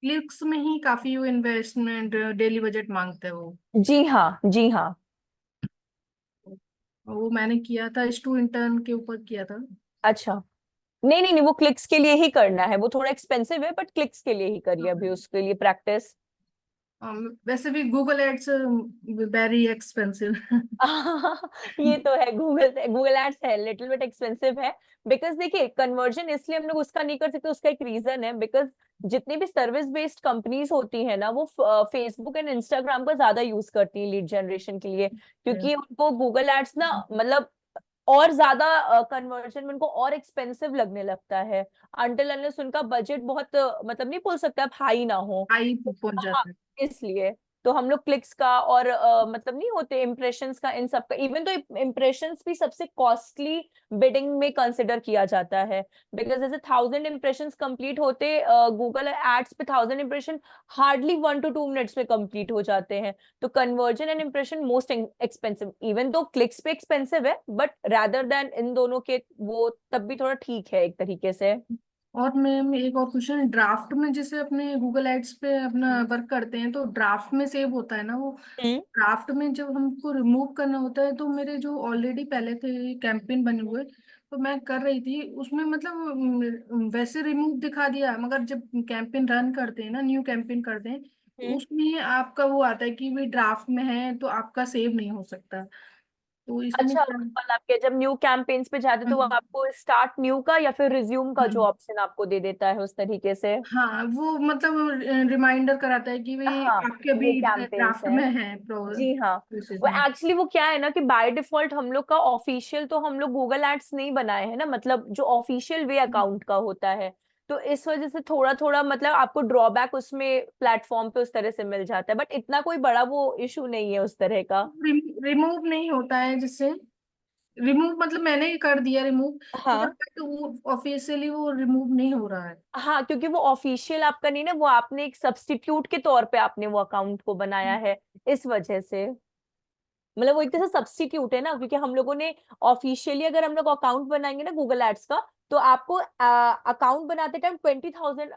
Clicks में ही काफी वो इन्वेस्टमेंट डेली बजट मांगते हैं वो। जी हाँ, जी हाँ। वो मैंने किया था, स्टू इंटर्न के ऊपर किया था। अच्छा, नहीं नहीं नहीं, वो क्लिक्स के लिए ही करना है, वो थोड़ा एक्सपेंसिव है बट क्लिक्स के लिए ही करिए अभी उसके लिए प्रैक्टिस। वैसे भी गूगल एड्स वेरी एक्सपेंसिव। ये तो है, गूगल गूगल एड्स है लिटिल बिट एक्सपेंसिव है। बिकॉज देखिए, कन्वर्जन इसलिए हम लोग उसका नहीं कर सकते, उसका एक रीजन है। बिकॉज जितनी भी सर्विस बेस्ड कंपनीज होती है ना, वो फेसबुक एंड इंस्टाग्राम का ज्यादा यूज करती है लीड जनरेशन के लिए, क्योंकि उनको गूगल एड्स ना मतलब और ज्यादा कन्वर्जन में उनको और एक्सपेंसिव लगने लगता है। अनटिल अनलेस उनका बजट बहुत मतलब नहीं बोल सकते आप हाई ना हो। हाई पहुंच हाँ, जाता है। इसलिए तो हम लोग क्लिक्स का और मतलब नहीं होते इम्प्रेशंस का, इन सब का, इवन तो इम्प्रेशंस भी सबसे कॉस्टली बिडिंग में कंसिडर किया जाता है। बिकॉज जैसे 1000 इम्प्रेशंस कंप्लीट होते गूगल एड्स पे, 1000 इम्प्रेशन हार्डली 1 to 2 मिनट्स में कंप्लीट हो जाते हैं। तो conversion and impression most expensive, even तो क्लिक्स पे एक्सपेंसिव है बट रैदर देन इन दोनों के वो तब भी थोड़ा ठीक है एक तरीके से। और मैम एक और क्वेश्चन, ड्राफ्ट में जैसे अपने गूगल एड्स पे अपना वर्क करते हैं तो ड्राफ्ट में सेव होता है ना वो। हम्म। ड्राफ्ट में जब हमको रिमूव करना होता है तो मेरे जो ऑलरेडी पहले थे कैंपेन बने हुए, तो मैं कर रही थी उसमें, मतलब वैसे रिमूव दिखा दिया, मगर जब कैंपेन रन करते हैं ना, न्यू कैंपेन करते हैं, तो हम्म। उसमें आपका वो आता है कि भी ड्राफ्ट में है तो आपका सेव नहीं हो सकता। तो इसमें अच्छा, क्या। मतलब आपके जब न्यू कैंपेन्स पे जाते तो वो आपको स्टार्ट न्यू का या फिर रिज्यूम का जो हम्म, ऑप्शन आपको दे देता है उस तरीके से। हाँ वो मतलब रिमाइंडर कराता है कि भाई हाँ, आपके ये भी कैंपेन्स ड्राफ्ट है। में है जी हाँ। प्रोसेस वो में। एक्चुअली वो क्या है ना कि बाय डिफॉल्ट हम लोग का ऑफिशियल तो हम लोग गूगल एड्स नहीं बनाए हैं ना, मतलब जो ऑफिशियल वे अकाउंट का होता है। तो इस वजह से थोड़ा थोड़ा मतलब आपको ड्रॉबैक उसमें प्लेटफॉर्म पे उस तरह से मिल जाता है, बट इतना कोई बड़ा वो इशू नहीं है उस तरह का। रिमूव नहीं होता है जिससे, रिमूव मतलब मैंने ही कर दिया रिमूव, मगर हाँ बट वो ऑफिशियली वो रिमूव नहीं हो रहा है। हाँ, क्योंकि वो ऑफिशियल आपका नहीं ना, वो आपने एक सब्स्टिट्यूट के तौर पे आपने वो अकाउंट को बनाया है, इस वजह से। मतलब वो एक तरह से सब्स्टिट्यूट है ना, क्योंकि हम लोगों ने ऑफिशियली अगर हम लोग अकाउंट बनाएंगे ना गूगल एड्स का, तो आपको अकाउंट बनाते टाइम 20,000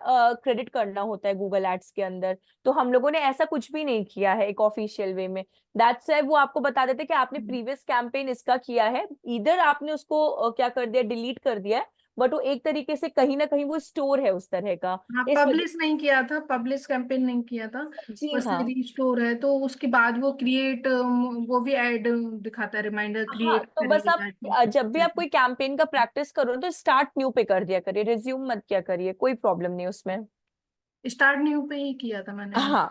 क्रेडिट करना होता है गूगल एड्स के अंदर। तो हम लोगों ने ऐसा कुछ भी नहीं किया है एक ऑफिशियल वे में। दैट्स व्हाई वो आपको बता देते कि आपने प्रीवियस कैंपेन इसका किया है, इधर आपने उसको क्या कर दिया, डिलीट कर दिया है। बट वो एक तरीके से कहीं ना कहीं वो स्टोर है उस तरह का, हाँ, इस वजह। पब्लिश नहीं किया था, पब्लिश कैंपेन नहीं किया था। जी बस हाँ। रिस्टोर है, तो उसके बाद वो क्रिएट, वो भी ऐड दिखाता है, रिमाइंडर हाँ, क्रिएट तो बस आप करेगा। जब भी आप कोई कैंपेन का प्रैक्टिस करो तो स्टार्ट न्यू पे कर दिया करिए, रिज्यूम मत किया करिए, कोई प्रॉब्लम नहीं उसमें। स्टार्ट न्यू पे ही किया था मैंने। हाँ।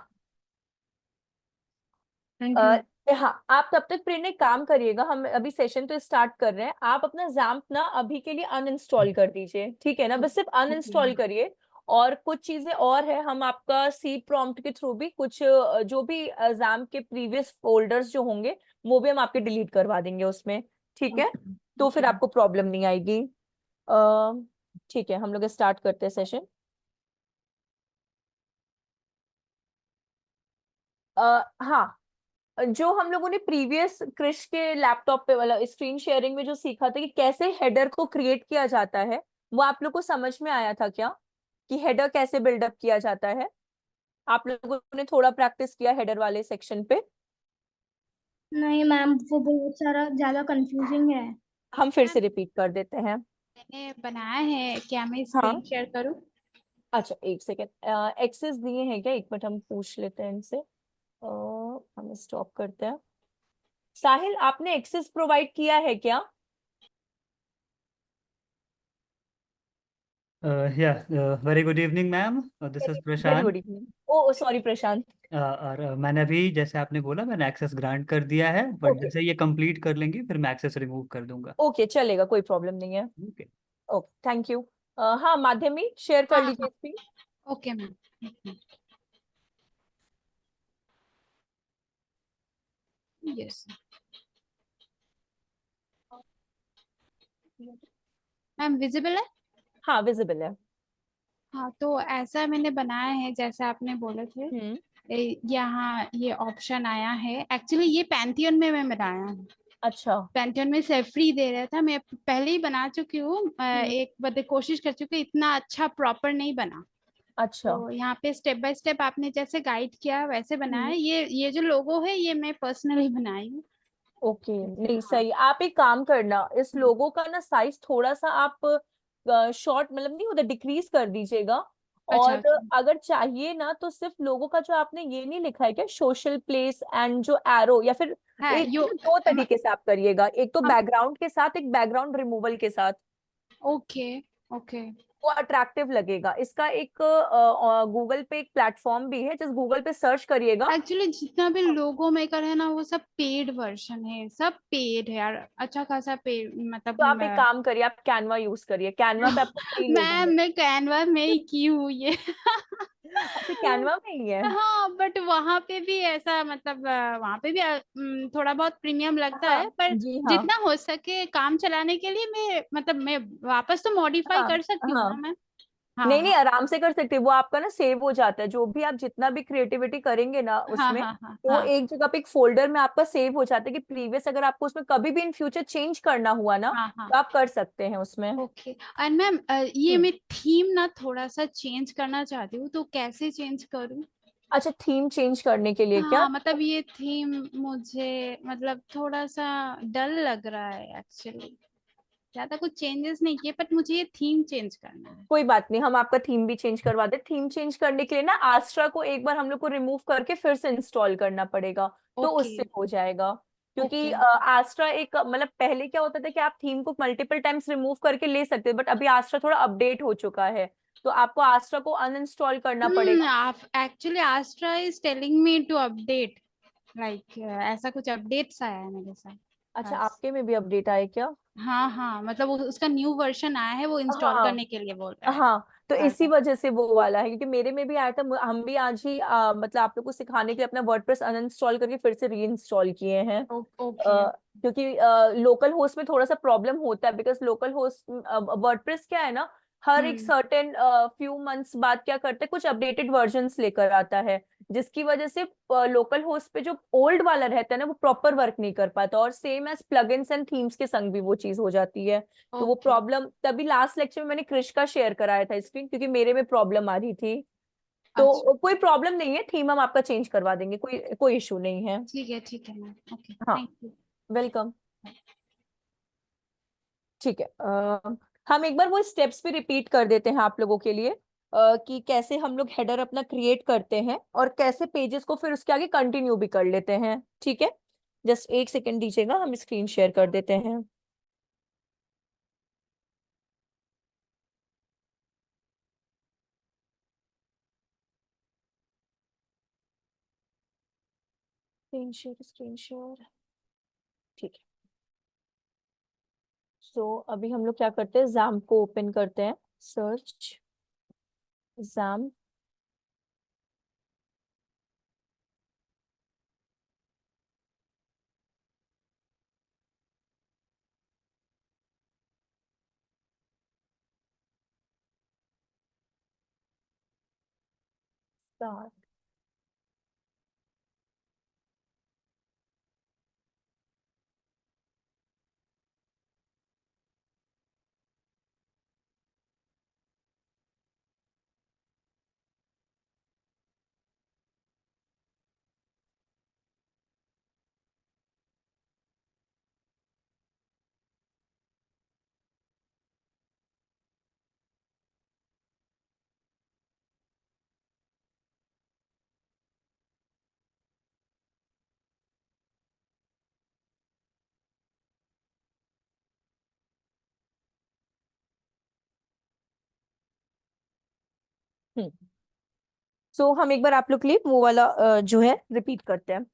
Thank you. आ, हाँ, आप तब तक प्रेरणा एक काम करिएगा, हम अभी सेशन तो स्टार्ट कर रहे हैं, आप अपना जैम्प ना अभी के लिए अनइंस्टॉल कर दीजिए, ठीक है ना, बस सिर्फ ओके। अनइंस्टॉल करिए। और कुछ चीजें और है, हम आपका सी प्रॉम्प्ट के थ्रू भी कुछ जो भी जैम्प के प्रीवियस फोल्डर्स जो होंगे वो भी हम आपके डिलीट करवा देंगे उसमें, ठीक है। तो फिर ओके। आपको प्रॉब्लम नहीं आएगी। अ, ठीक है, हम लोग स्टार्ट करते हैं सेशन। हाँ, जो हम लोगों ने प्रीवियस क्रिश के लैपटॉप पे वाला स्क्रीन शेयरिंग में जो सीखा था कि कैसे हेडर को क्रिएट किया जाता है, वो आप लोग को समझ में आया था क्या, कि हेडर कैसे बिल्डअप किया जाता है? आप लोगों ने थोड़ा प्रैक्टिस किया हेडर वाले सेक्शन पे? नहीं मैम, वो बहुत सारा ज्यादा कंफ्यूजिंग है। हम फिर मैम से रिपीट कर देते हैं। मैंने बनाया है, क्या मैं स्क्रीन हाँ, शेयर करूं? अच्छा एक सेकेंड, एक्सेस दिए हैं क्या, एक मिनट हम पूछ लेते हैं इनसे। हम स्टॉप करते हैं। साहिल, आपने एक्सेस प्रोवाइड किया है क्या? Very good evening ma'am, this is very Prashant. Good evening. Oh sorry Prashant. और मैंने अभी जैसे आपने बोला मैंने एक्सेस ग्रांट कर दिया है, बट ओके। जैसे ये कंप्लीट कर लेंगे फिर मैं एक्सेस रिमूव कर दूंगा। ओके, चलेगा, कोई प्रॉब्लम नहीं है। ओके। Okay, thank you. हाँ माध्यमी, शेयर कर हाँ लीजिए हाँ, screen. Okay ma'am. Yes ma'am, visible है? हाँ विजिबल है। हाँ, तो ऐसा मैंने बनाया है जैसे आपने बोले थे। हम्म। यहाँ ये ऑप्शन आया है, एक्चुअली ये पैंथियन में मैं बनाया हूँ। अच्छा। पैंथियन में से फ्री दे रहा था, मैं पहले ही बना चुकी हूँ, हम्म। एक बार कोशिश कर चुकी हूँ, इतना अच्छा प्रॉपर नहीं बना। अच्छा तो यहाँ पे स्टेप बाय स्टेप आपने जैसे गाइड किया वैसे बनाया है। ये जो लोगो है ये मैं पर्सनली बनाई हूँ। ओके, नहीं हाँ। सही। आप एक काम करना, इस लोगो का ना साइज थोड़ा सा आप शॉर्ट, मतलब नहीं होता, डिक्रीज कर दीजिएगा। अच्छा और अच्छा। अगर चाहिए ना तो सिर्फ लोगो का जो आपने ये नहीं लिखा है क्या, सोशल प्लेस एंड जो एरो, या फिर हाँ एक यो दो तरीके से आप करिएगा, एक तो हम बैकग्राउंड के साथ, एक बैकग्राउंड रिमूवल के साथ। Okay okay. वो अट्रैक्टिव लगेगा। इसका एक गूगल पे एक प्लेटफॉर्म भी है, जिस गूगल पे सर्च करिएगा। एक्चुअली जितना भी लोगो मेकर है ना वो सब पेड वर्जन है, सब पेड है यार, अच्छा खासा पेड मतलब तो आप एक काम करिए, आप कैनवा यूज करिए, कैनवा पे आपको फ्री लोगो मैम मिल। मैं कैनवा में ही की हूँ ये अच्छा, कैनवा में ही है। हाँ बट वहां पे भी ऐसा मतलब वहां पे भी थोड़ा बहुत प्रीमियम लगता हाँ है, पर जी हाँ। जितना हो सके काम चलाने के लिए मैं मतलब मैं वापस तो मॉडिफाई हाँ कर सकती हूँ ना हाँ, मैम। हाँ नहीं नहीं, हाँ आराम से कर सकते हैं। वो आपका ना सेव हो जाता है, जो भी आप जितना भी क्रिएटिविटी करेंगे ना हाँ उसमें, हाँ हाँ तो वो हाँ एक जगह पे एक फोल्डर में आपका सेव हो जाता है, कि प्रीवियस अगर आपको उसमें कभी भी इन फ्यूचर चेंज करना हुआ ना, हाँ हाँ। तो आप कर सकते हैं उसमें। ओके। एंड मैम ये हम्म। मैं थीम ना थोड़ा सा चेंज करना चाहती हूँ, तो कैसे चेंज करूँ? अच्छा, थीम चेंज करने के लिए क्या? हाँ मतलब ये थीम मुझे मतलब थोड़ा सा डल लग रहा है एक्चुअली। ज्यादा कुछ चेंजेस नहीं किए बट मुझे ये थीम चेंज करना है। कोई बात नहीं, हम आपका थीम भी चेंज करवा दे। थीम चेंज करने के लिए ना आस्ट्रा को एक बार हम लोग को रिमूव करके फिर से इंस्टॉल करना पड़ेगा, तो ओके उससे हो जाएगा। क्योंकि ओके। आस्ट्रा एक मतलब पहले क्या होता था कि आप थीम को मल्टीपल टाइम्स रिमूव करके ले सकते थे, बट अभी आस्ट्रा थोड़ा अपडेट हो चुका है, तो आपको आस्ट्रा को अनइंस्टॉल करना पड़ेगा। आप actually Astra is telling me to update, like ऐसा कुछ अपडेट्स आया है मेरे साथ अच्छा, बस। आपके में भी अपडेट आए क्या? हाँ हाँ मतलब उसका न्यू वर्जन आया है, वो इंस्टॉल हाँ करने के लिए बोल रहा है। हाँ, तो हाँ इसी हाँ। वजह से वो वाला है, क्योंकि मेरे में भी आया था। हम भी आज ही मतलब आप लोग को सिखाने के लिए अपना वर्डप्रेस अनइंस्टॉल करके फिर से रीइंस्टॉल किए हैं। ओके क्योंकि लोकल होस्ट में थोड़ा सा प्रॉब्लम होता है, बिकॉज लोकल होस्ट वर्डप्रेस क्या है ना, हर एक हम्म। सर्टेन फ्यू मंथ्स बाद क्या करते हैं, कुछ अपडेटेड वर्जन्स लेकर आता है, जिसकी वजह से लोकल होस्ट पे जो ओल्ड वाला रहता है ना, वो प्रॉपर वर्क नहीं कर पाता, और same as plugins and themes के संग भी वो चीज हो जाती है। तो वो ओके प्रॉब्लम तभी लास्ट लेक्चर में मैंने क्रिश का शेयर कराया था स्क्रीन, क्योंकि मेरे में प्रॉब्लम आ रही थी। अच्छा तो कोई प्रॉब्लम नहीं है, थीम हम आपका चेंज करवा देंगे, कोई कोई इशू नहीं है। ठीक है मैम। ओके हाँ, थैंक यू। वेलकम। ठीक है, हम एक बार वो स्टेप्स भी रिपीट कर देते हैं आप लोगों के लिए, कि कैसे हम लोग हेडर अपना क्रिएट करते हैं और कैसे पेजेस को फिर उसके आगे कंटिन्यू भी कर लेते हैं। ठीक है, जस्ट एक सेकेंड दीजिएगा, हम स्क्रीन शेयर कर देते हैं। Screen share, screen share. ठीक है, सो अभी हम लोग क्या करते हैं, जैम को ओपन करते हैं, सर्च जैम। स्टार्ट। सो हम एक बार आप लोग के लिए वो वाला जो है रिपीट करते हैं।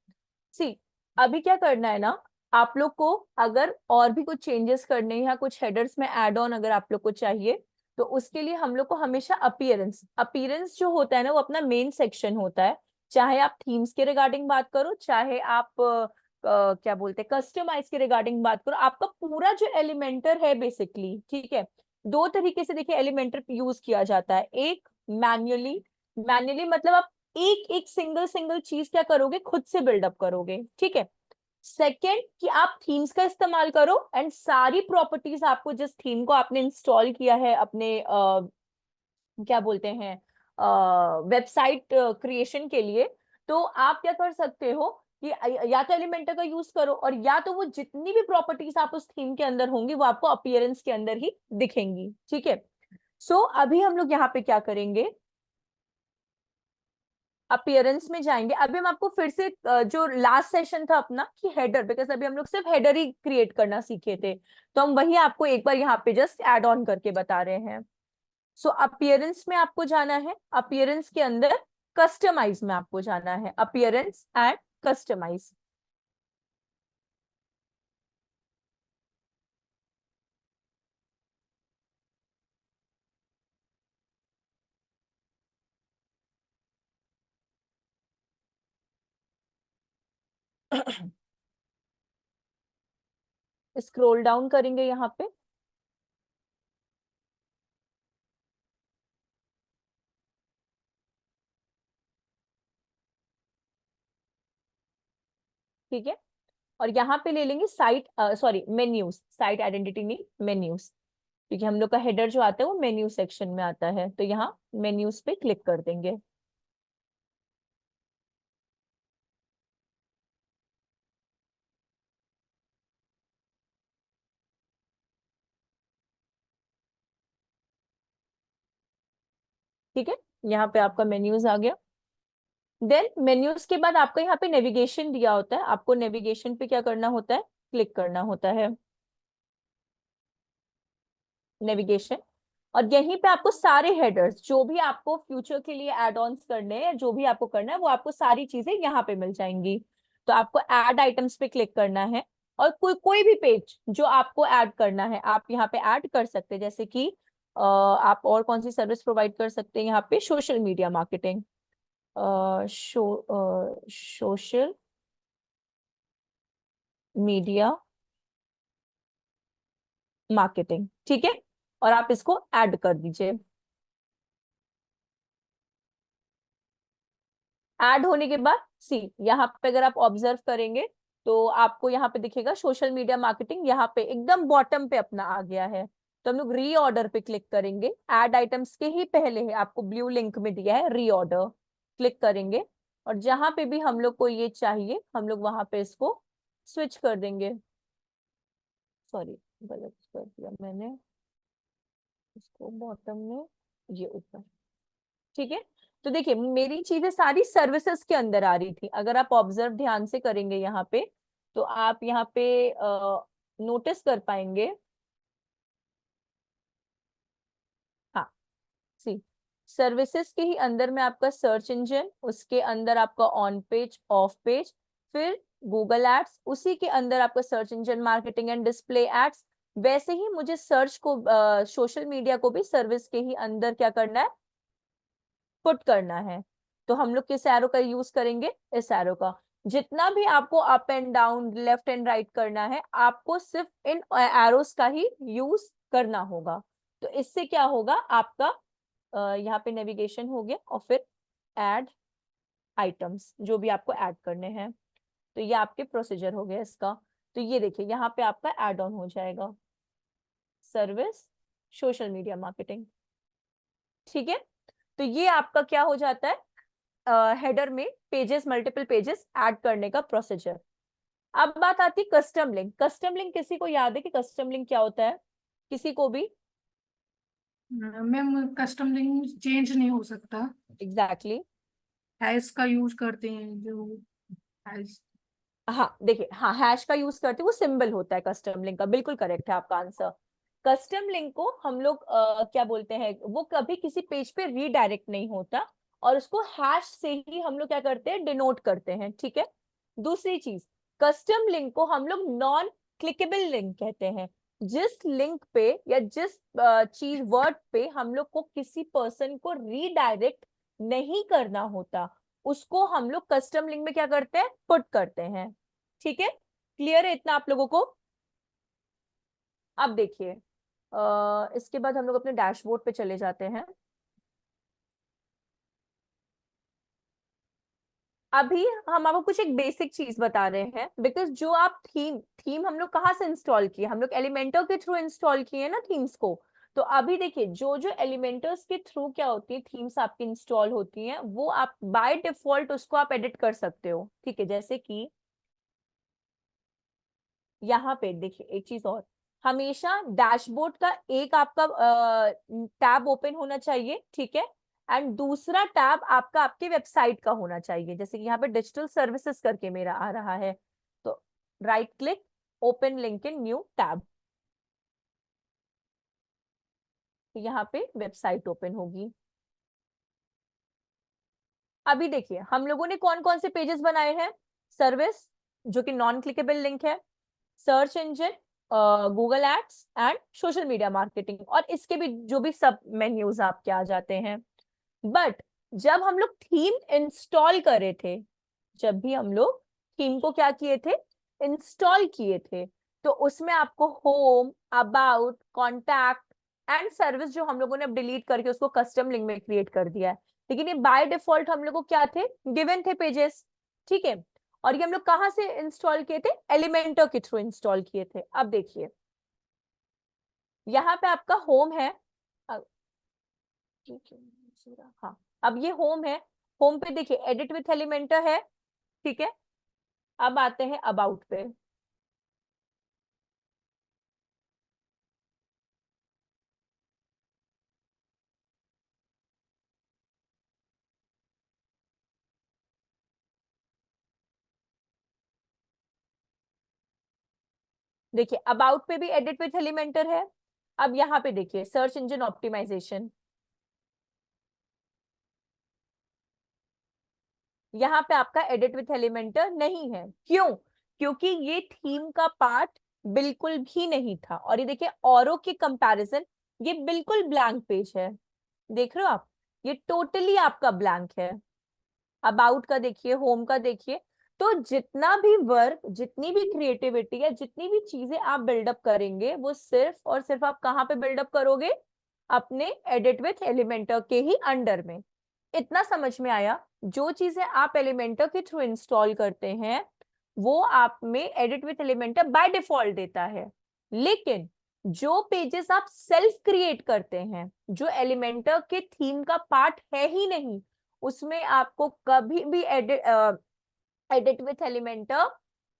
सी, अभी क्या करना है ना, आप लोग को अगर और भी कुछ चेंजेस करने हैं या कुछ हेडर्स में ऐड ऑन अगर आप लोग को चाहिए, तो उसके लिए हम लोग को हमेशा अपीयरेंस अपीयरेंस जो होता है ना, वो अपना मेन सेक्शन होता है। चाहे आप थीम्स के रिगार्डिंग बात करो, चाहे आप क्या बोलते हैं कस्टमाइज के रिगार्डिंग बात करो, आपका पूरा जो एलिमेंटर है बेसिकली, ठीक है, दो तरीके से देखिए एलिमेंटर यूज किया जाता है। एक मैन्युअली, मैन्युअली मतलब आप एक एक सिंगल सिंगल चीज क्या करोगे, खुद से बिल्डअप करोगे, ठीक है। सेकेंड, कि आप थीम्स का इस्तेमाल करो एंड सारी प्रॉपर्टीज आपको जिस थीम को आपने इंस्टॉल किया है अपने क्या बोलते हैं वेबसाइट क्रिएशन के लिए, तो आप क्या कर सकते हो कि या तो एलिमेंटर का यूज करो, और या तो वो जितनी भी प्रॉपर्टीज आप उस थीम के अंदर होंगी वो आपको अपीयरेंस के अंदर ही दिखेंगी। ठीक है, सो अभी हम लोग यहाँ पे क्या करेंगे, अपीयरेंस में जाएंगे। अभी हम आपको फिर से जो लास्ट सेशन था अपना कि हेडर, बिकॉज अभी हम लोग सिर्फ हेडर ही क्रिएट करना सीखे थे, तो हम वही आपको एक बार यहाँ पे जस्ट एड ऑन करके बता रहे हैं। सो अपीयरेंस में आपको जाना है, अपीयरेंस के अंदर कस्टमाइज में आपको जाना है, appearance and customize. Scroll down करेंगे यहाँ पे, ठीक है, और यहाँ पे ले लेंगे site, sorry menus, site identity नहीं, मेन्यूज, क्योंकि हम लोग का हेडर जो आता है वो मेन्यू सेक्शन में आता है, तो यहाँ मेन्यूज पे क्लिक कर देंगे। ठीक है, यहाँ पे आपका मेन्यूज आ गया। देन मेन्यूज के बाद आपका यहाँ पे नेविगेशन दिया होता है, आपको नेविगेशन पे क्या करना होता है, क्लिक करना होता है, नेविगेशन। और यहीं पे आपको सारे हेडर्स जो भी आपको फ्यूचर के लिए एड ऑन्स करने हैं, जो भी आपको करना है, वो आपको सारी चीजें यहाँ पे मिल जाएंगी। तो आपको ऐड आइटम्स पे क्लिक करना है, और कोई भी पेज जो आपको ऐड करना है आप यहाँ पे ऐड कर सकते हैं। जैसे कि आप और कौन सी सर्विस प्रोवाइड कर सकते हैं यहाँ पे, social media marketing, social media marketing, ठीक है, और आप इसको ऐड कर दीजिए। ऐड होने के बाद सी यहाँ पे अगर आप ऑब्जर्व करेंगे तो आपको यहाँ पे दिखेगा सोशल मीडिया मार्केटिंग, यहाँ पे एकदम बॉटम पे अपना आ गया है। तो हम लोग रीऑर्डर पे क्लिक करेंगे, ऐड आइटम्स के ही पहले है, आपको ब्लू लिंक में दिया है रीऑर्डर, क्लिक करेंगे, और जहां पे भी हम लोग को ये चाहिए हम लोग वहां पे इसको स्विच कर देंगे। सॉरी, गलत कर दिया मैंने, इसको बॉटम में, ये ऊपर, ठीक है। तो देखिए मेरी चीजें सारी सर्विसेज के अंदर आ रही थी, अगर आप ऑब्जर्व ध्यान से करेंगे यहाँ पे, तो आप यहाँ पे नोटिस कर पाएंगे, हाँ सी, सर्विसेज के ही अंदर में आपका सर्च इंजन, उसके अंदर आपका ऑन पेज, ऑफ पेज, फिर गूगल एड्स, उसी के अंदर आपका search engine marketing and display ads. वैसे ही मुझे सर्च को, सोशल मीडिया को भी सर्विस के ही अंदर क्या करना है, पुट करना है। तो हम लोग किस एरो का यूज करेंगे, इस एरो का। जितना भी आपको up and down, left and right करना है, आपको सिर्फ इन एरोस का ही यूज करना होगा। तो इससे क्या होगा, आपका यहाँ पे नेविगेशन हो गया, और फिर ऐड आइटम्स जो भी आपको ऐड करने हैं, तो ये आपके प्रोसीजर हो गया इसका। तो ये देखिए यहाँ पे आपका ऐड ऑन हो जाएगा, सर्विस सोशल मीडिया मार्केटिंग, ठीक है। तो ये आपका क्या हो जाता है, हेडर में पेजेस, मल्टीपल पेजेस ऐड करने का प्रोसीजर। अब बात आती है कस्टम लिंक। कस्टम लिंक किसी को याद है कि कस्टम लिंक क्या होता है, किसी को भी? मैम कस्टम लिंक चेंज नहीं हो सकता, एग्जैक्टली exactly. हैश का यूज करते हैं जो हैश। हाँ देखिए, हाँ हैश का यूज करते हैं, वो सिंबल होता है कस्टम लिंक का, बिल्कुल करेक्ट है आपका आंसर। कस्टम लिंक को हम लोग क्या बोलते हैं, वो कभी किसी पेज पे रीडायरेक्ट नहीं होता, और उसको हैश से ही हम लोग क्या करते हैं, डिनोट करते हैं, ठीक है। दूसरी चीज, कस्टम लिंक को हम लोग नॉन क्लिकेबल लिंक कहते हैं। जिस लिंक पे या जिस चीज वर्ड पे हम लोग को किसी पर्सन को रीडायरेक्ट नहीं करना होता, उसको हम लोग कस्टम लिंक में क्या करते हैं, पुट करते हैं, ठीक है। क्लियर है इतना आप लोगों को? अब देखिए इसके बाद हम लोग अपने डैशबोर्ड पे चले जाते हैं। अभी हम आपको कुछ एक बेसिक चीज बता रहे हैं, बिकॉज जो आप थीम हम लोग कहाँ से इंस्टॉल किए, हम लोग एलिमेंटर के थ्रू इंस्टॉल किए ना थीम्स को। तो अभी देखिए जो जो एलिमेंटर्स के थ्रू क्या होती है थीम्स आपकी इंस्टॉल होती हैं वो आप बाय डिफॉल्ट उसको आप एडिट कर सकते हो, ठीक है। जैसे कि यहाँ पे देखिए एक चीज और, हमेशा डैशबोर्ड का एक आपका टैब ओपन होना चाहिए, ठीक है, एंड दूसरा टैब आपका आपके वेबसाइट का होना चाहिए। जैसे कि यहाँ पे डिजिटल सर्विसेज करके मेरा आ रहा है, तो right click, open link in new tab, यहाँ पे वेबसाइट ओपन होगी। अभी देखिए हम लोगों ने कौन कौन से पेजेस बनाए हैं, सर्विस जो कि नॉन क्लिकेबल लिंक है, search engine, Google ads and social media marketing, और इसके भी जो भी सब मेन्यूज आपके आ जाते हैं। बट जब हम लोग थीम इंस्टॉल करे थे, जब भी हम लोग थीम को क्या किए थे, इंस्टॉल किए थे, तो उसमें आपको home, about, contact and service जो हम लोगों ने अब डिलीट करके उसको कस्टम लिंक में क्रिएट कर दिया है, लेकिन ये बाय डिफॉल्ट हम लोग को क्या थे, गिवन थे पेजेस, ठीक है। और ये हम लोग कहाँ से इंस्टॉल किए थे, एलिमेंटर के थ्रू इंस्टॉल किए थे। अब देखिए यहाँ पे आपका होम है, ठीक है, हाँ, अब ये होम है, होम पे देखिए एडिट विथ एलिमेंटर है, ठीक है। अब आते हैं अबाउट पे, देखिए अबाउट पे भी एडिट विथ एलिमेंटर है। अब यहाँ पे देखिए सर्च इंजन ऑप्टिमाइजेशन, यहाँ पे आपका एडिट विथ एलिमेंटर नहीं है, क्यों, क्योंकि ये थीम का पार्ट बिल्कुल भी नहीं था। और ये देखिए औरों के कंपैरिजन ये बिल्कुल ब्लैंक पेज है, देख रहे हो आप, ये टोटली आपका ब्लैंक है। अबाउट का देखिए, होम का देखिए, तो जितना भी वर्क, जितनी भी क्रिएटिविटी है, जितनी भी चीजें आप बिल्डअप करेंगे वो सिर्फ और सिर्फ आप कहाँ पे बिल्डअप करोगे, अपने एडिट विथ एलिमेंटर के ही अंडर में। इतना समझ में आया, जो चीजें आप एलिमेंटर के थ्रू इंस्टॉल करते हैं वो आप में edit with Elementor by default देता है, लेकिन जो पेजेस आप सेल्फ क्रिएट करते हैं, जो एलिमेंटर के थीम का पार्ट है ही नहीं, उसमें आपको कभी भी एडिट विथ एलिमेंटर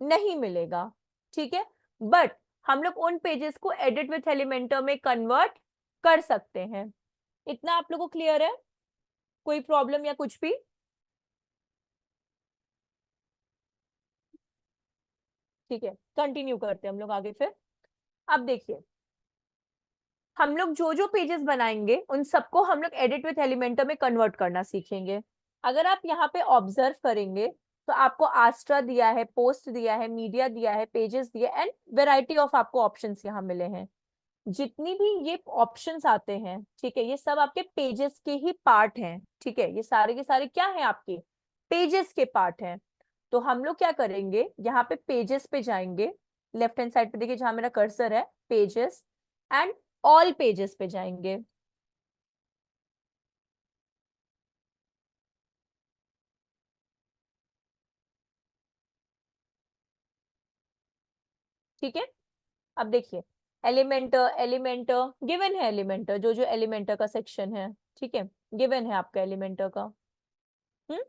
नहीं मिलेगा, ठीक है। बट हम लोग उन पेजेस को एडिट विथ एलिमेंटर में कन्वर्ट कर सकते हैं। इतना आप लोगों को क्लियर है, कोई प्रॉब्लम या कुछ भी? ठीक है, कंटिन्यू करते हैं हम लोग आगे फिर। अब देखिए हम लोग जो जो पेजेस बनाएंगे उन सबको हम लोग एडिट विथ एलिमेंटर में कन्वर्ट करना सीखेंगे। अगर आप यहाँ पे ऑब्जर्व करेंगे तो आपको आस्ट्रा दिया है, पोस्ट दिया है, मीडिया दिया है, पेजेस दिया एंड वेराइटी ऑफ आपको ऑप्शंस यहाँ मिले हैं। जितनी भी ये ऑप्शंस आते हैं, ठीक है, ये सब आपके पेजेस के ही पार्ट हैं, ठीक है, ये सारे के सारे क्या हैं, आपके पेजेस के पार्ट हैं। तो हम लोग क्या करेंगे, यहाँ पे पेजेस पे जाएंगे, लेफ्ट हैंड साइड पे देखिए जहां मेरा कर्सर है, पेजेस एंड ऑल पेजेस पे जाएंगे। ठीक है, अब देखिए एलिमेंटर, एलिमेंटर गिवन है, एलिमेंटर जो जो एलिमेंटर का सेक्शन है, ठीक है, गिवन है आपका एलिमेंटर का। हम्म,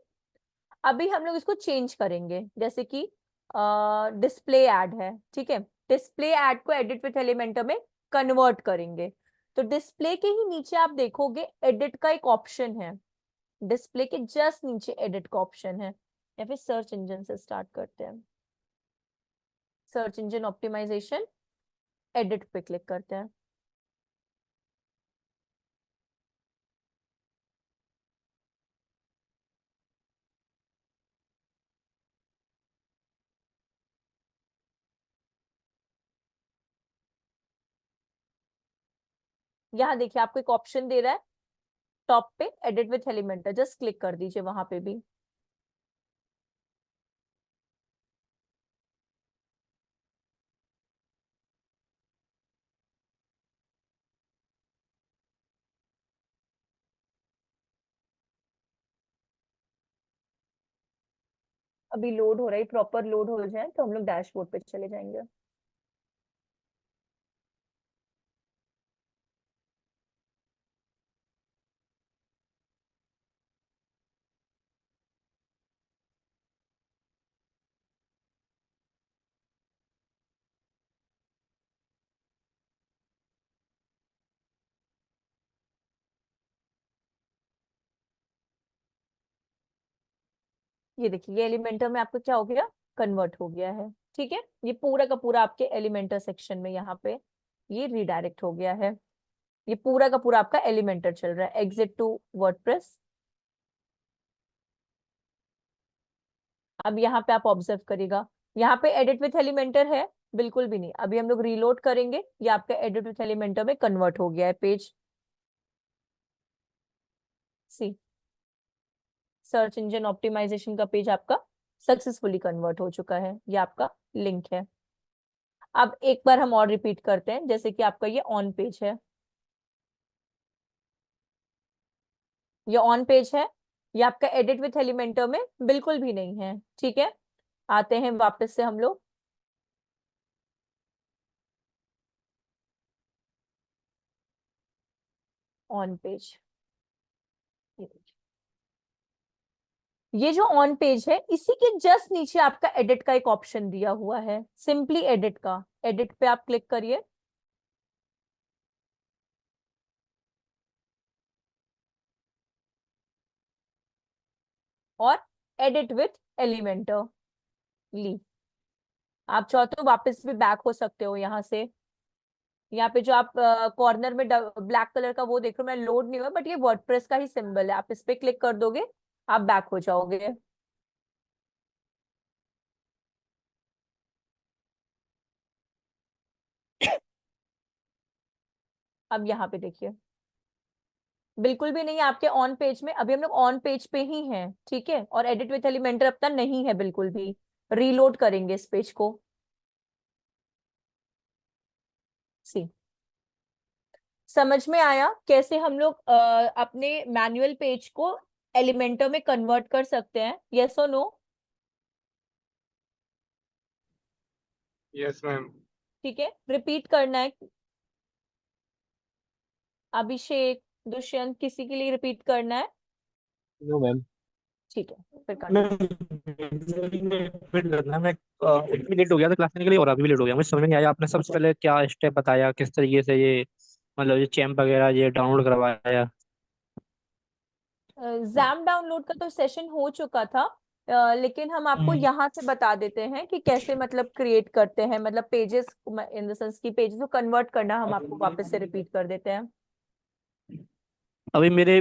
अभी हम लोग इसको चेंज करेंगे, जैसे कि डिस्प्ले ऐड है, ठीक है, डिस्प्ले ऐड को एडिट विथ एलिमेंटर में कन्वर्ट करेंगे। तो डिस्प्ले के ही नीचे आप देखोगे एडिट का एक ऑप्शन है, डिस्प्ले के जस्ट नीचे एडिट का ऑप्शन है, या फिर सर्च इंजन से स्टार्ट करते हैं, सर्च इंजन ऑप्टिमाइजेशन, एडिट पे क्लिक करते हैं। यहाँ देखिए आपको एक ऑप्शन दे रहा है टॉप पे, edit with Elementor, just click कर दीजिए वहां पे भी। अभी लोड हो रहा है, प्रॉपर लोड हो जाए तो हम लोग डैशबोर्ड पे चले जाएंगे। ये देखिए ये एलिमेंटर में आपको क्या हो गया, कन्वर्ट हो गया है। ठीक है, ये पूरा का पूरा आपके एलिमेंटर सेक्शन में यहाँ पे ये रिडायरेक्ट हो गया है। ये पूरा का पूरा आपका एलिमेंटर चल रहा है। Exit to WordPress. अब यहाँ पे आप ऑब्जर्व करिएगा, यहाँ पे एडिट विथ एलिमेंटर है, बिल्कुल भी नहीं। अभी हम लोग रीलोड करेंगे, ये आपका एडिट विथ एलिमेंटर में कन्वर्ट हो गया है पेज। सी सर्च इंजन ऑप्टिमाइजेशन का पेज आपका सक्सेसफुली कन्वर्ट हो चुका है। ये आपका लिंक है। अब एक बार हम और रिपीट करते हैं, जैसे कि आपका ये ऑन पेज है, ये ऑन पेज है, ये आपका एडिट विथ एलिमेंटर में बिल्कुल भी नहीं है। ठीक है, आते हैं वापस से हम लोग। ऑन पेज, ये जो ऑन पेज है इसी के जस्ट नीचे आपका एडिट का एक ऑप्शन दिया हुआ है, सिंपली एडिट का। एडिट पे आप क्लिक करिए, और एडिट विथ एलिमेंटर ली। आप चाहो तो वापस भी बैक हो सकते हो यहाँ से। यहाँ पे जो आप कॉर्नर में ब्लैक कलर का वो देख रहे हो, मैं लोड नहीं हुआ, बट ये वर्डप्रेस का ही सिंबल है। आप इस पे क्लिक कर दोगे, आप बैक हो जाओगे। अब यहाँ पे देखिए, बिल्कुल भी नहीं है आपके ऑन पेज में। अभी हम लोग ऑन पेज पे ही हैं, ठीक है, और एडिट विथ एलिमेंटर अपना नहीं है बिल्कुल भी। रीलोड करेंगे इस पेज को। सी समझ में आया कैसे हम लोग अपने मैनुअल पेज को एलिमेंटर में कन्वर्ट कर सकते हैं? यस और नो? Yes ma'am. ठीक है, रिपीट करना है। अभिषेक, दुष्यंत, किसी के लिए रिपीट करना है? No ma'am. ठीक है, फिर मैं कंटिन्यू। फिर करना मैं इतनी लेट हो गया था क्लास लेने के लिए, और अभी भी लेट हो गया। मुझे समझ में नहीं आया आपने सबसे पहले क्या स्टेप बताया, किस तरीके से ये मतलब ये चैम्प वगैरह ये डाउनलोड करवाया। जैम डाउनलोड का तो सेशन हो चुका था, लेकिन हम आपको यहाँ से बता देते हैं कि कैसे मतलब क्रिएट करते हैं, मतलब पेजेस इन द सेंस की पेजेस को कन्वर्ट करना हम आपको वापस से रिपीट कर देते हैं। अभी मेरे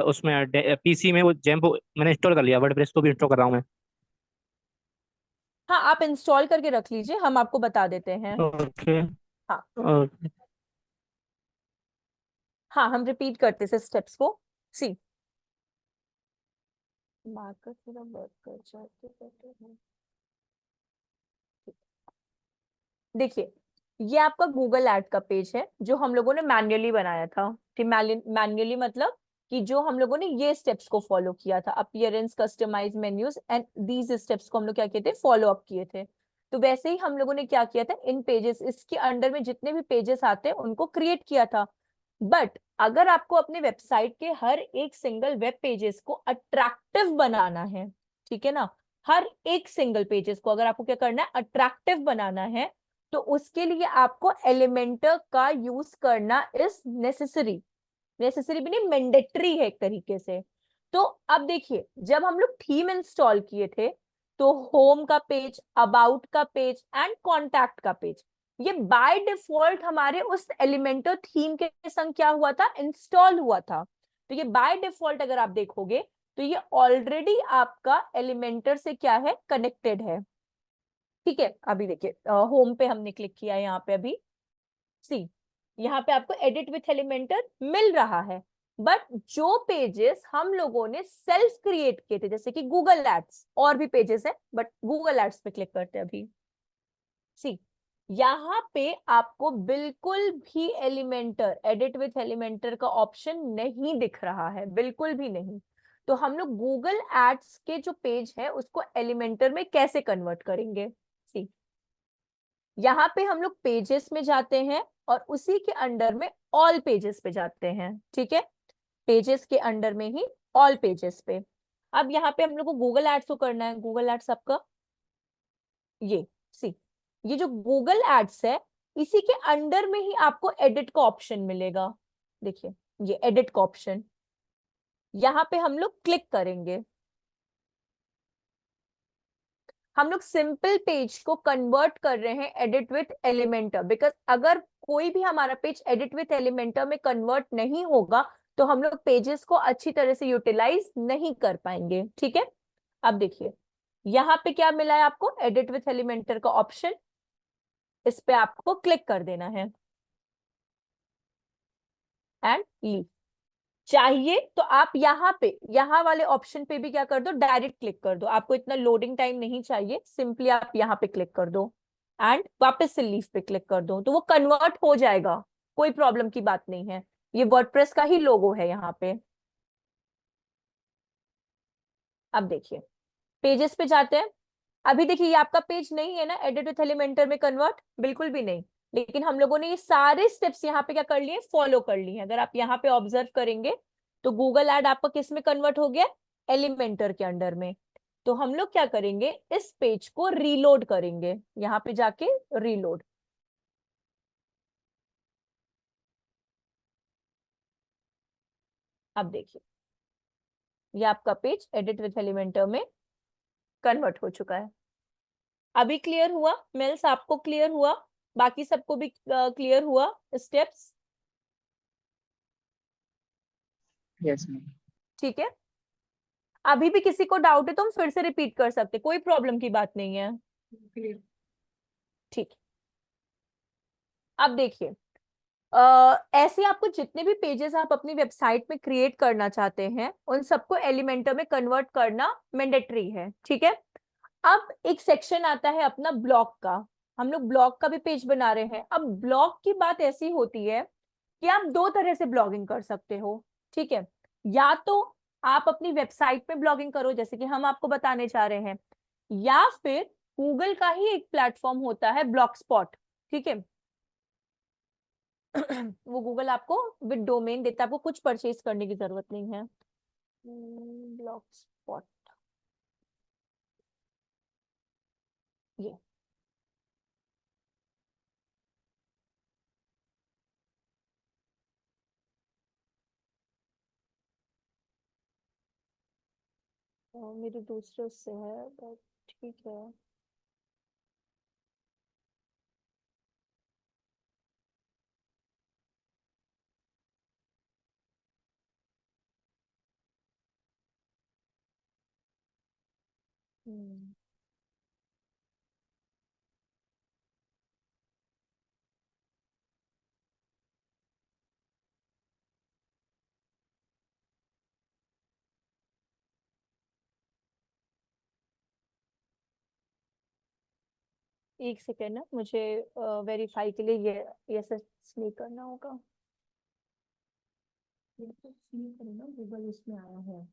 उसमें पीसी में वो जैम्प मैंने इंस्टॉल कर लिया, वर्डप्रेस को भी इंस्टॉल कर रहा हूँ मैं। हाँ, आप इंस्टॉल करके रख लीजिए, हम आपको बता देते हैं। ओके। हाँ ओके। हाँ, हम रिपीट करते हैं स्टेप्स को। सी मार्कर थोड़ा वर्क कर जाते हैं। देखिए, ये आपका गूगल एड का पेज है जो हम लोगों ने मैन्युअली बनाया था। ठीक, मैन्युअली मतलब कि जो हम लोगों ने ये स्टेप्स को फॉलो किया था, appearance, customize menus and these steps को हम लोग क्या किए थे, फॉलो अप किए थे। तो वैसे ही हम लोगों ने क्या किया था, इन पेजेस, इसके अंडर में जितने भी पेजेस आते हैं उनको क्रिएट किया था। बट अगर आपको अपने वेबसाइट के हर एक सिंगल वेब पेजेस को अट्रैक्टिव बनाना है, ठीक है ना, हर एक सिंगल पेजेस को अगर आपको क्या करना है, अट्रैक्टिव बनाना है, तो उसके लिए आपको एलिमेंटर का यूज करना इज नेसेसरी। नेसेसरी भी नहीं, मैंडेटरी है एक तरीके से। तो अब देखिए, जब हम लोग थीम इंस्टॉल किए थे, तो होम का पेज, अबाउट का पेज एंड कॉन्टैक्ट का पेज, ये बाय डिफॉल्ट हमारे उस एलिमेंटर थीम के संग क्या हुआ था, इंस्टॉल हुआ था। तो ये बाय डिफॉल्ट अगर आप देखोगे तो ये ऑलरेडी आपका एलिमेंटर से क्या है, कनेक्टेड है। ठीक है, अभी देखिए होम पे हमने क्लिक किया है, यहाँ पे अभी सी यहाँ पे आपको एडिट विथ एलिमेंटर मिल रहा है। बट जो पेजेस हम लोगों ने सेल्फ क्रिएट किए थे, जैसे कि गूगल एड्स, और भी पेजेस है, बट गूगल एड्स पे क्लिक करते हैं अभी। सी यहाँ पे आपको बिल्कुल भी एलिमेंटर, एडिट विथ एलिमेंटर का ऑप्शन नहीं दिख रहा है, बिल्कुल भी नहीं। तो हम लोग गूगल एड्स के जो पेज है उसको एलिमेंटर में कैसे कन्वर्ट करेंगे? सी यहाँ पे हम लोग पेजेस में जाते हैं और उसी के अंडर में ऑल पेजेस पे जाते हैं। ठीक है, पेजेस के अंडर में ही ऑल पेजेस पे। अब यहाँ पे हम लोग को गूगल एड्स को करना है। गूगल एड्स आपका ये सी, ये जो गूगल एड्स है इसी के अंडर में ही आपको एडिट का ऑप्शन मिलेगा। देखिए ये एडिट का ऑप्शन, यहाँ पे हम लोग क्लिक करेंगे। हम लोग सिंपल पेज को कन्वर्ट कर रहे हैं एडिट विथ एलिमेंटर, बिकॉज अगर कोई भी हमारा पेज एडिट विथ एलिमेंटर में कन्वर्ट नहीं होगा तो हम लोग पेजेस को अच्छी तरह से यूटिलाइज नहीं कर पाएंगे। ठीक है, अब देखिए यहाँ पे क्या मिला है आपको, एडिट विथ एलिमेंटर का ऑप्शन, इस पे आपको क्लिक कर देना है एंड लीव। चाहिए तो आप यहाँ वाले ऑप्शन पे भी क्या कर दो, डायरेक्ट क्लिक कर दो, आपको इतना लोडिंग टाइम नहीं चाहिए, सिंपली आप यहाँ पे क्लिक कर दो एंड वापस से लीव पे क्लिक कर दो, तो वो कन्वर्ट हो जाएगा, कोई प्रॉब्लम की बात नहीं है। ये वर्डप्रेस का ही लोगो है यहाँ पे। अब देखिए पेजेस पे जाते हैं। अभी देखिए ये आपका पेज नहीं है ना एडिट विथ एलिमेंटर में कन्वर्ट, बिल्कुल भी नहीं, लेकिन हम लोगों ने ये सारे स्टेप्स यहाँ पे क्या कर लिए, फॉलो कर लिए। अगर आप यहाँ पे ऑब्जर्व करेंगे तो गूगल ऐड आपका किस में कन्वर्ट हो गया, एलिमेंटर के अंडर में। तो हम लोग क्या करेंगे, इस पेज को रीलोड करेंगे, यहाँ पे जाके रीलोड। अब देखिए ये आपका पेज एडिट विथ एलिमेंटर में कन्वर्ट हो चुका है। अभी क्लियर हुआ मिल्स, आपको क्लियर हुआ, बाकी सबको भी क्लियर हुआ स्टेप्स? Yes ma'am. ठीक है, अभी भी किसी को डाउट है तो हम फिर से रिपीट कर सकते, कोई प्रॉब्लम की बात नहीं है। ठीक, अब देखिए ऐसे आपको जितने भी पेजेस आप अपनी वेबसाइट में क्रिएट करना चाहते हैं उन सबको एलिमेंटर में कन्वर्ट करना मैंडेटरी है। ठीक है, अब एक सेक्शन आता है अपना ब्लॉग का, हम लोग ब्लॉग का भी पेज बना रहे हैं। अब ब्लॉग की बात ऐसी होती है कि आप दो तरह से ब्लॉगिंग कर सकते हो। ठीक है, या तो आप अपनी वेबसाइट पे ब्लॉगिंग करो जैसे कि हम आपको बताने जा रहे हैं, या फिर गूगल का ही एक प्लेटफॉर्म होता है ब्लॉग स्पॉट। ठीक है वो गूगल आपको विद डोमेन देता है, आपको कुछ परचेज करने की जरूरत नहीं है। ब्लॉग स्पॉट ये मेरे दूसरे उससे है, बट ठीक है। हम्म, एक सेकेंड ना, मुझे वेरीफाई के लिए ये SS नहीं करना होगा। गूगल इसमें आया है।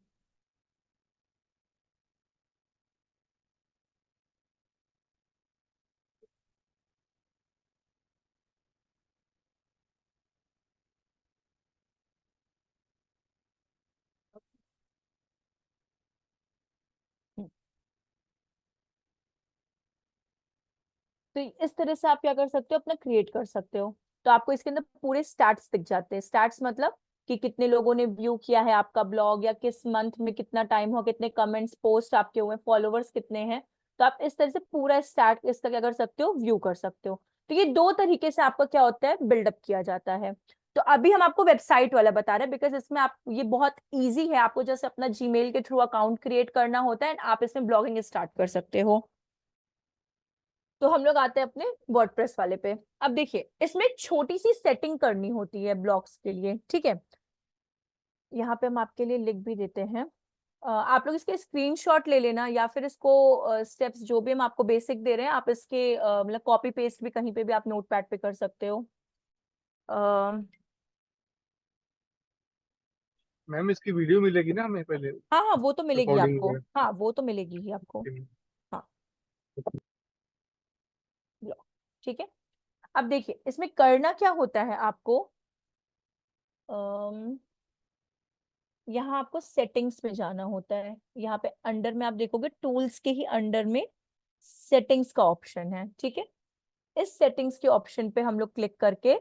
तो इस तरह से आप क्या कर सकते हो, अपना क्रिएट कर सकते हो। तो आपको इसके अंदर पूरे स्टैट्स दिख जाते हैं। स्टैट्स मतलब कि कितने लोगों ने व्यू किया है आपका ब्लॉग, या किस मंथ में कितना टाइम हो, कितने कमेंट्स पोस्ट आपके हुए, फॉलोवर्स कितने हैं। तो आप इस तरह से पूरा स्टैट इसका क्या कर सकते हो, व्यू कर सकते हो। तो ये दो तरीके से आपका क्या होता है, बिल्डअप किया जाता है। तो अभी हम आपको वेबसाइट वाला बता रहे हैं बिकॉज इसमें आप ये बहुत ईजी है, आपको जस्ट अपना जीमेल के थ्रू अकाउंट क्रिएट करना होता है एंड आप इसमें ब्लॉगिंग स्टार्ट कर सकते हो। तो हम लोग आते हैं अपने वर्डप्रेस वाले पे। अब देखिए इसमें एक छोटी सी सेटिंग करनी होती है ब्लॉग्स के लिए। ठीक है, यहाँ पे हम आपके लिए लिख भी देते हैं, आप लोग इसके स्क्रीनशॉट ले लेना, या फिर इसको स्टेप्स जो भी हम आपको बेसिक दे रहे हैं आप इसके मतलब कॉपी पेस्ट भी कहीं पे भी आप नोटपैड पे कर सकते हो। मैम इसकी वीडियो मिलेगी ना हमें पहले, हाँ हाँ वो तो मिलेगी रिकॉर्डिंग आपको, वगैरह? हाँ वो तो मिलेगी ही आपको। हाँ ब्लॉग, ठीक है। अब देखिए इसमें करना क्या होता है आपको, यहाँ आपको सेटिंग्स में जाना होता है। यहाँ पे अंडर में आप देखोगे टूल्स के ही अंडर में सेटिंग्स का ऑप्शन है। ठीक है, इस सेटिंग्स के ऑप्शन पे हम लोग क्लिक करके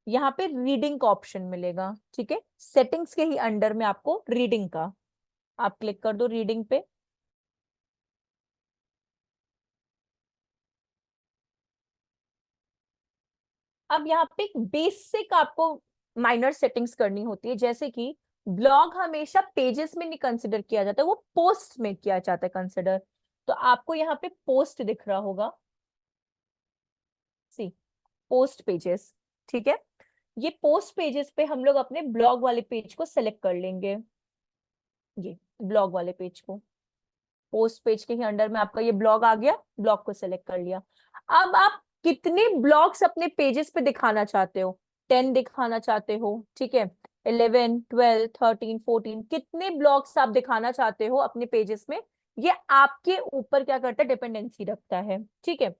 यहाँ पे रीडिंग का ऑप्शन मिलेगा। ठीक है, सेटिंग्स के ही अंडर में आपको रीडिंग का, आप क्लिक कर दो रीडिंग पे। अब यहाँ पे एक बेसिक आपको माइनर सेटिंग्स करनी होती है, जैसे कि ब्लॉग हमेशा पेजेस में नहीं कंसिडर किया जाता, वो पोस्ट में किया जाता है कंसिडर। तो आपको यहाँ पे पोस्ट दिख रहा होगा, सी पोस्ट पेजेस, ठीक है। ये पोस्ट पेजेस पे हम लोग अपने ब्लॉग वाले पेज को सेलेक्ट कर लेंगे, ये ब्लॉग वाले पेज को। पोस्ट पेज के ही अंडर में आपका ये ब्लॉग आ गया, ब्लॉग को सेलेक्ट कर लिया। अब आप कितने ब्लॉग्स अपने पेजेस पे दिखाना चाहते हो, 10 दिखाना चाहते हो, ठीक है, 11, 12, 13, 14, कितने ब्लॉग्स आप दिखाना चाहते हो अपने पेजेस में, ये आपके ऊपर क्या करता है, डिपेंडेंसी रखता है, ठीक है।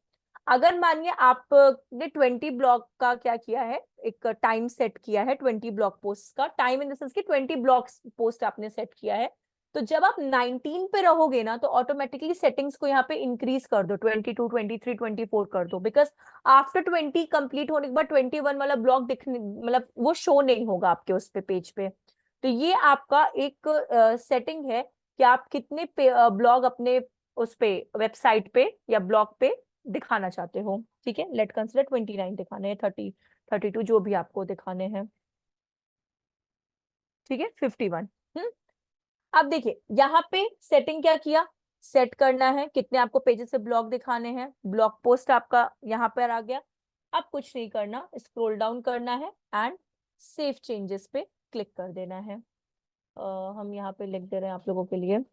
अगर मानिए आपने 20 ब्लॉग का क्या किया है, एक टाइम सेट किया है 20 ब्लॉग पोस्ट का, टाइम इन द सेंस कि 20 ब्लॉग पोस्ट आपने सेट किया है, तो जब आप 19 पे रहोगे ना तो ऑटोमेटिकली सेटिंग्स को यहाँ पे इंक्रीज कर दो, 22, 23, 24 कर दो, बिकॉज आफ्टर 20 कंप्लीट होने के बाद 21 वाला ब्लॉग दिखने, मतलब वो शो नहीं होगा आपके उस पे पेज पे। तो ये आपका एक सेटिंग है कि आप कितने ब्लॉग अपने उस पे वेबसाइट पे या ब्लॉग पे दिखाना चाहते हो, ठीक है। लेट कंसिडर 29 दिखाने हैं, 30, 32 जो भी आपको दिखाने हैं, ठीक है, 51। अब देखिए यहाँ पे सेटिंग क्या किया, सेट करना है कितने आपको पेजेस से ब्लॉग दिखाने हैं, ब्लॉग पोस्ट आपका यहाँ पर आ गया। अब कुछ नहीं करना, स्क्रॉल डाउन करना है एंड सेव चेंजेस पे क्लिक कर देना है। हम यहाँ पे लिख दे रहे हैं आप लोगों के लिए,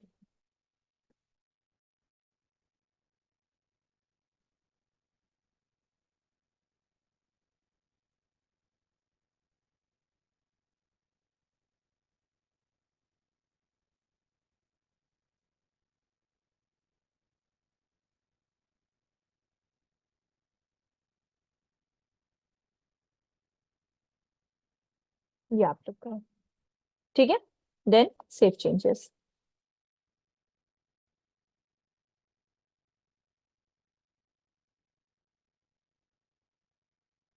ये आप लोग का, ठीक है, देन सेव चेंजेस।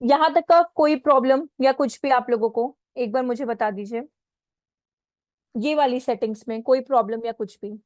यहाँ तक का कोई प्रॉब्लम या कुछ भी आप लोगों को एक बार मुझे बता दीजिए, ये वाली सेटिंग्स में कोई प्रॉब्लम या कुछ भी।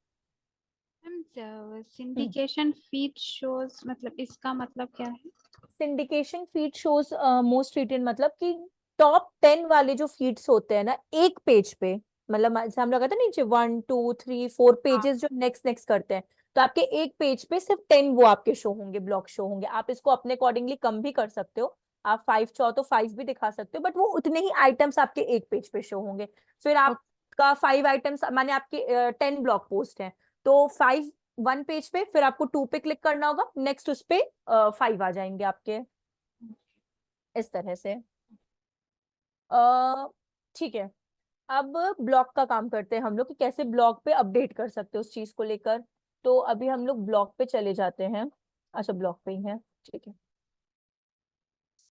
सिंडिकेशन फीड शोज, मतलब इसका मतलब क्या है? Syndication feed shows most rated, मतलब कि टॉप 10 वाले जो फीड्स होते हैं ना एक पेज पे, मतलब जैसे हम लोग कहते हैं नीचे 1, 2, 3, 4 पेजेस जो नेक्स्ट नेक्स्ट करते हैं, तो आपके एक पेज पे सिर्फ 10 वो आपके शो होंगे, ब्लॉक शो होंगे। आप इसको अपने अकॉर्डिंगली कम भी कर सकते हो, आप 5 चाहो तो 5 भी दिखा सकते हो, बट वो उतने ही आइटम्स आपके एक पेज पे शो होंगे। फिर आपका 5 आइटम्स माने आपके 10 ब्लॉग पोस्ट हैं, तो 5 1 पेज पे, फिर आपको 2 पे क्लिक करना होगा, नेक्स्ट उस पे 5 आ जाएंगे आपके, इस तरह से। ठीक है, अब ब्लॉग का काम करते हैं हम लोग कि कैसे ब्लॉग पे अपडेट कर सकते हैं उस चीज को लेकर। तो अभी हम लोग ब्लॉग पे चले जाते हैं, अच्छा ब्लॉग पे ही है, ठीक है,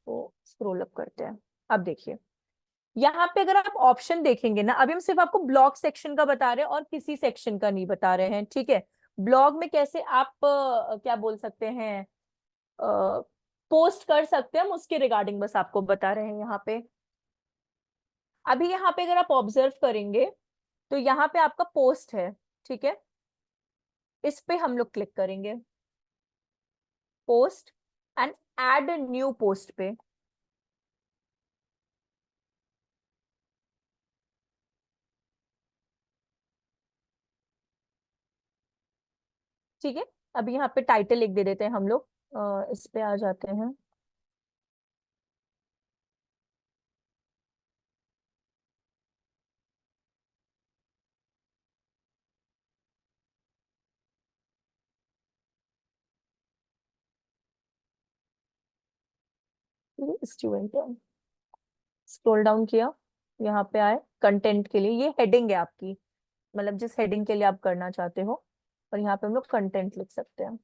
तो स्क्रॉल अप करते हैं। अब देखिए यहाँ पे अगर आप ऑप्शन देखेंगे ना, अभी हम सिर्फ आपको ब्लॉग सेक्शन का बता रहे हैं और किसी सेक्शन का नहीं बता रहे हैं, ठीक है। ब्लॉग में कैसे आप क्या बोल सकते हैं, पोस्ट कर सकते हैं, हम उसके रिगार्डिंग बस आपको बता रहे हैं यहाँ पे। अभी यहाँ पे अगर आप ऑब्जर्व करेंगे तो यहाँ पे आपका पोस्ट है, ठीक है, इस पे हम लोग क्लिक करेंगे, post and add new post पे, ठीक है। अभी यहाँ पे टाइटल लिख दे देते हैं हम लोग, इस पे आ जाते हैं। स्टूडेंट, स्क्रॉल डाउन किया, यहाँ पे आए कंटेंट के लिए, ये हेडिंग है आपकी, मतलब जिस हेडिंग के लिए आप करना चाहते हो, और यहाँ पे हम लोग कंटेंट लिख सकते हैं।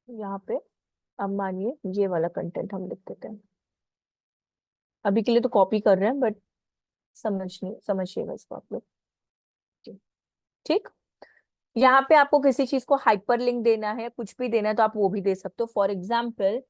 यहाँ पे अब मानिए ये वाला कंटेंट हम लिख देते हैं, अभी के लिए तो कॉपी कर रहे हैं बट समझिएगा इसको आप लोग, ठीक। यहाँ पे आपको किसी चीज को हाइपर लिंक देना है, कुछ भी देना है तो आप वो भी दे सकते हो। फॉर एग्जाम्पल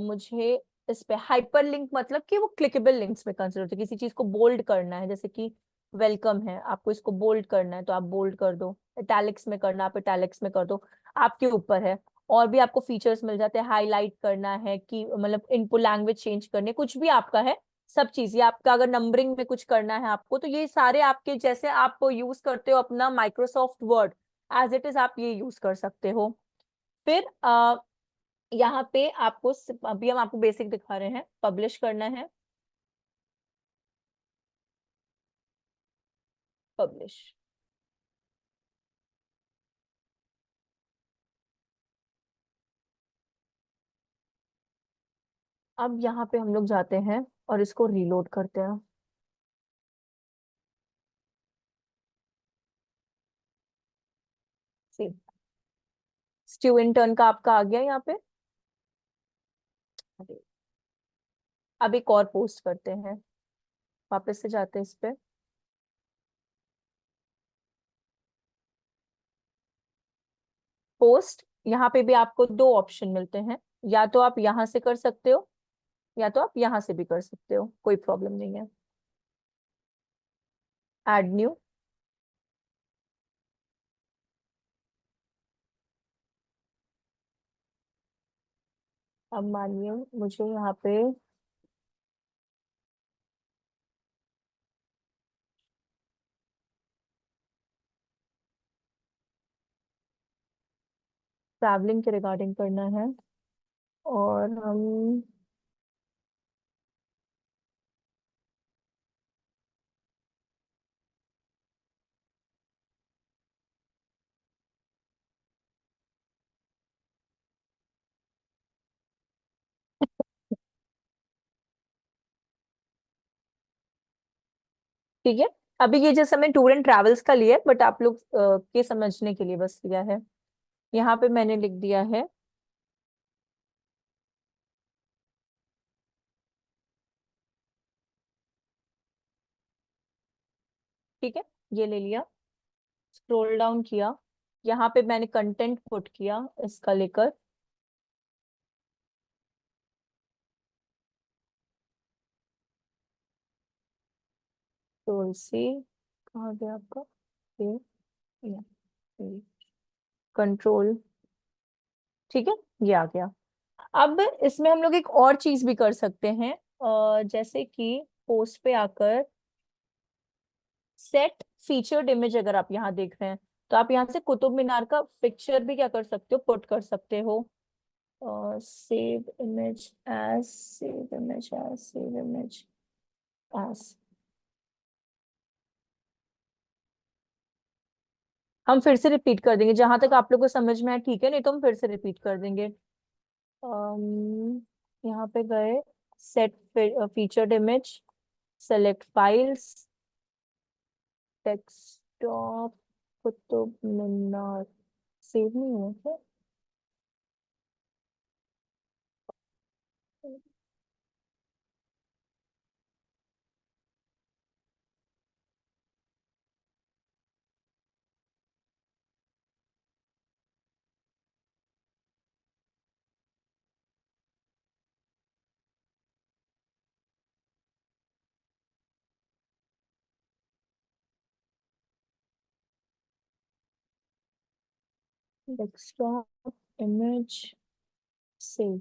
मुझे इस पे हाइपर लिंक मतलब कि वो क्लिकेबल लिंक्स में कंसिडर होते हैं। किसी चीज को बोल्ड करना है, जैसे कि वेलकम है, आपको इसको बोल्ड करना है तो आप बोल्ड कर दो, इटैलिक्स में करना आप इटैलिक्स में कर दो, आपके ऊपर है। और भी आपको फीचर्स मिल जाते हैं, हाईलाइट करना है कि मतलब इनपुट लैंग्वेज चेंज करने, कुछ भी आपका है, सब चीज ये आपका। अगर नंबरिंग में कुछ करना है आपको तो ये सारे आपके, जैसे आप यूज करते हो अपना Microsoft Word as it is, आप ये यूज कर सकते हो। फिर यहाँ पे आपको अभी हम आपको बेसिक दिखा रहे हैं, पब्लिश करना है, पब्लिश। अब यहाँ पे हम लोग जाते हैं और इसको रीलोड करते हैं। स्ट्यू इंटर्न का आपका आ गया यहाँ पे। अरे, अब एक और पोस्ट करते हैं, वापस से जाते हैं इस पे। पोस्ट, यहाँ पे भी आपको दो ऑप्शन मिलते हैं, या तो आप यहाँ से कर सकते हो या तो आप यहाँ से भी कर सकते हो, कोई प्रॉब्लम नहीं है। ऐड न्यू, अब मानिए मुझे यहाँ पे ट्रैवलिंग के रिगार्डिंग करना है, और हम ठीक है। अभी ये जैसे मैंने टूर एंड ट्रैवल्स का लिया है, बट आप लोग के समझने के लिए बस लिया है। यहाँ पे मैंने लिख दिया है ठीक है, ये ले लिया, स्क्रॉल डाउन किया, यहाँ पे मैंने कंटेंट पुट किया इसका लेकर, तुलसी, कहाँ गया आपका ये, कंट्रोल, ठीक है, ये आ गया। अब इसमें हम लोग एक और चीज भी कर सकते हैं, जैसे कि पोस्ट पे आकर सेट फीचर्ड इमेज, अगर आप यहाँ देख रहे हैं तो आप यहाँ से कुतुब मीनार का पिक्चर भी क्या कर सकते हो, पुट कर सकते हो। Save image as, save image as, save image as, हम फिर से रिपीट कर देंगे जहां तक आप लोग को समझ में आए, ठीक है, नहीं तो हम फिर से रिपीट कर देंगे। यहाँ पे गए, set featured image, select files, desktop, Qutub Minar, save नहीं हुआ क्या? डेस्कटॉप, इमेज, सेव,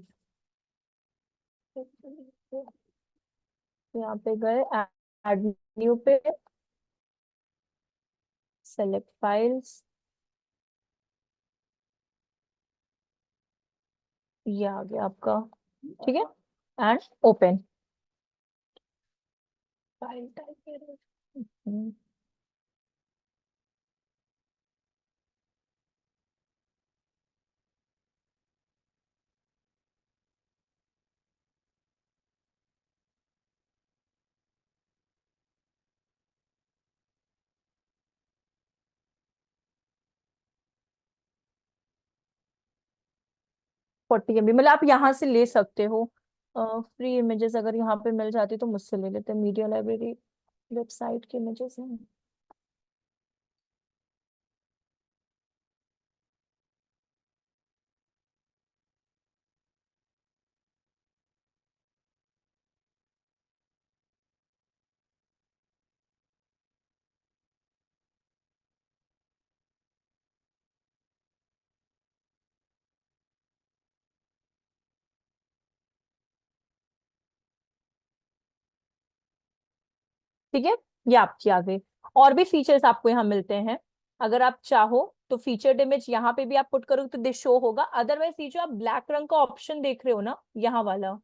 यहाँ पे गए, ऐड न्यू पे, सेलेक्ट फाइल्स, ये आ गया आपका, ठीक है, and open file type. 40 MB, मतलब आप यहाँ से ले सकते हो। फ्री इमेजेस अगर यहाँ पे मिल जाती तो मुझसे ले लेते, मीडिया लाइब्रेरी वेबसाइट के इमेजेस हैं। ठीक है, ये आपकी आ गई। और भी फीचर्स आपको यहाँ मिलते हैं। अगर आप चाहो तो फीचर्ड इमेज यहाँ पे भी आप पुट करोगे तो दिस शो होगा। अदरवाइज ये जो आप ब्लैक रंग का ऑप्शन देख रहे हो ना, यहाँ वाला,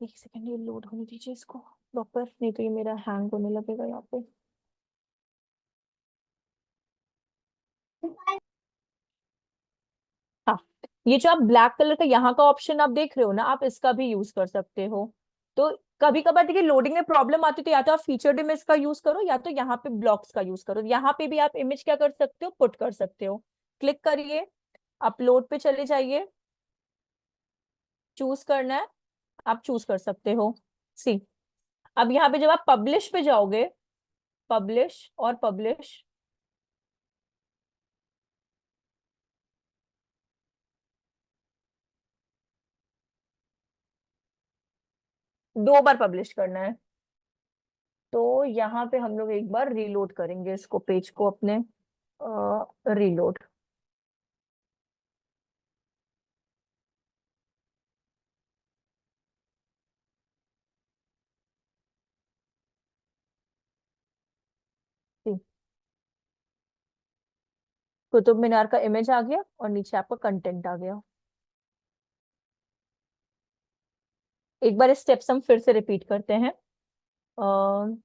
एक सेकंड ये लोड होने दीजिए इसको प्रॉपर, नहीं तो ये मेरा हैंग होने लगेगा यहाँ पे। हाँ, ये जो आप ब्लैक कलर का यहाँ का ऑप्शन आप देख रहे हो ना, आप इसका भी यूज कर सकते हो। तो कभी कभार देखिए लोडिंग में प्रॉब्लम आती है, तो या तो आप फीचर्ड इमेज का यूज करो या तो यहाँ पे ब्लॉक्स का यूज करो। यहाँ पे भी आप इमेज क्या कर सकते हो, पुट कर सकते हो। क्लिक करिए, अपलोड पे चले जाइए, चूज करना है, आप चूज कर सकते हो। सी, अब यहाँ पे जब आप पब्लिश पे जाओगे, पब्लिश और पब्लिश, दो बार पब्लिश करना है। तो यहाँ पे हम लोग एक बार रीलोड करेंगे इसको, पेज को अपने, रीलोड। कुतुब मीनार का इमेज आ गया और नीचे आपका कंटेंट आ गया। एक बार स्टेप्स हम फिर से रिपीट करते हैं। अ,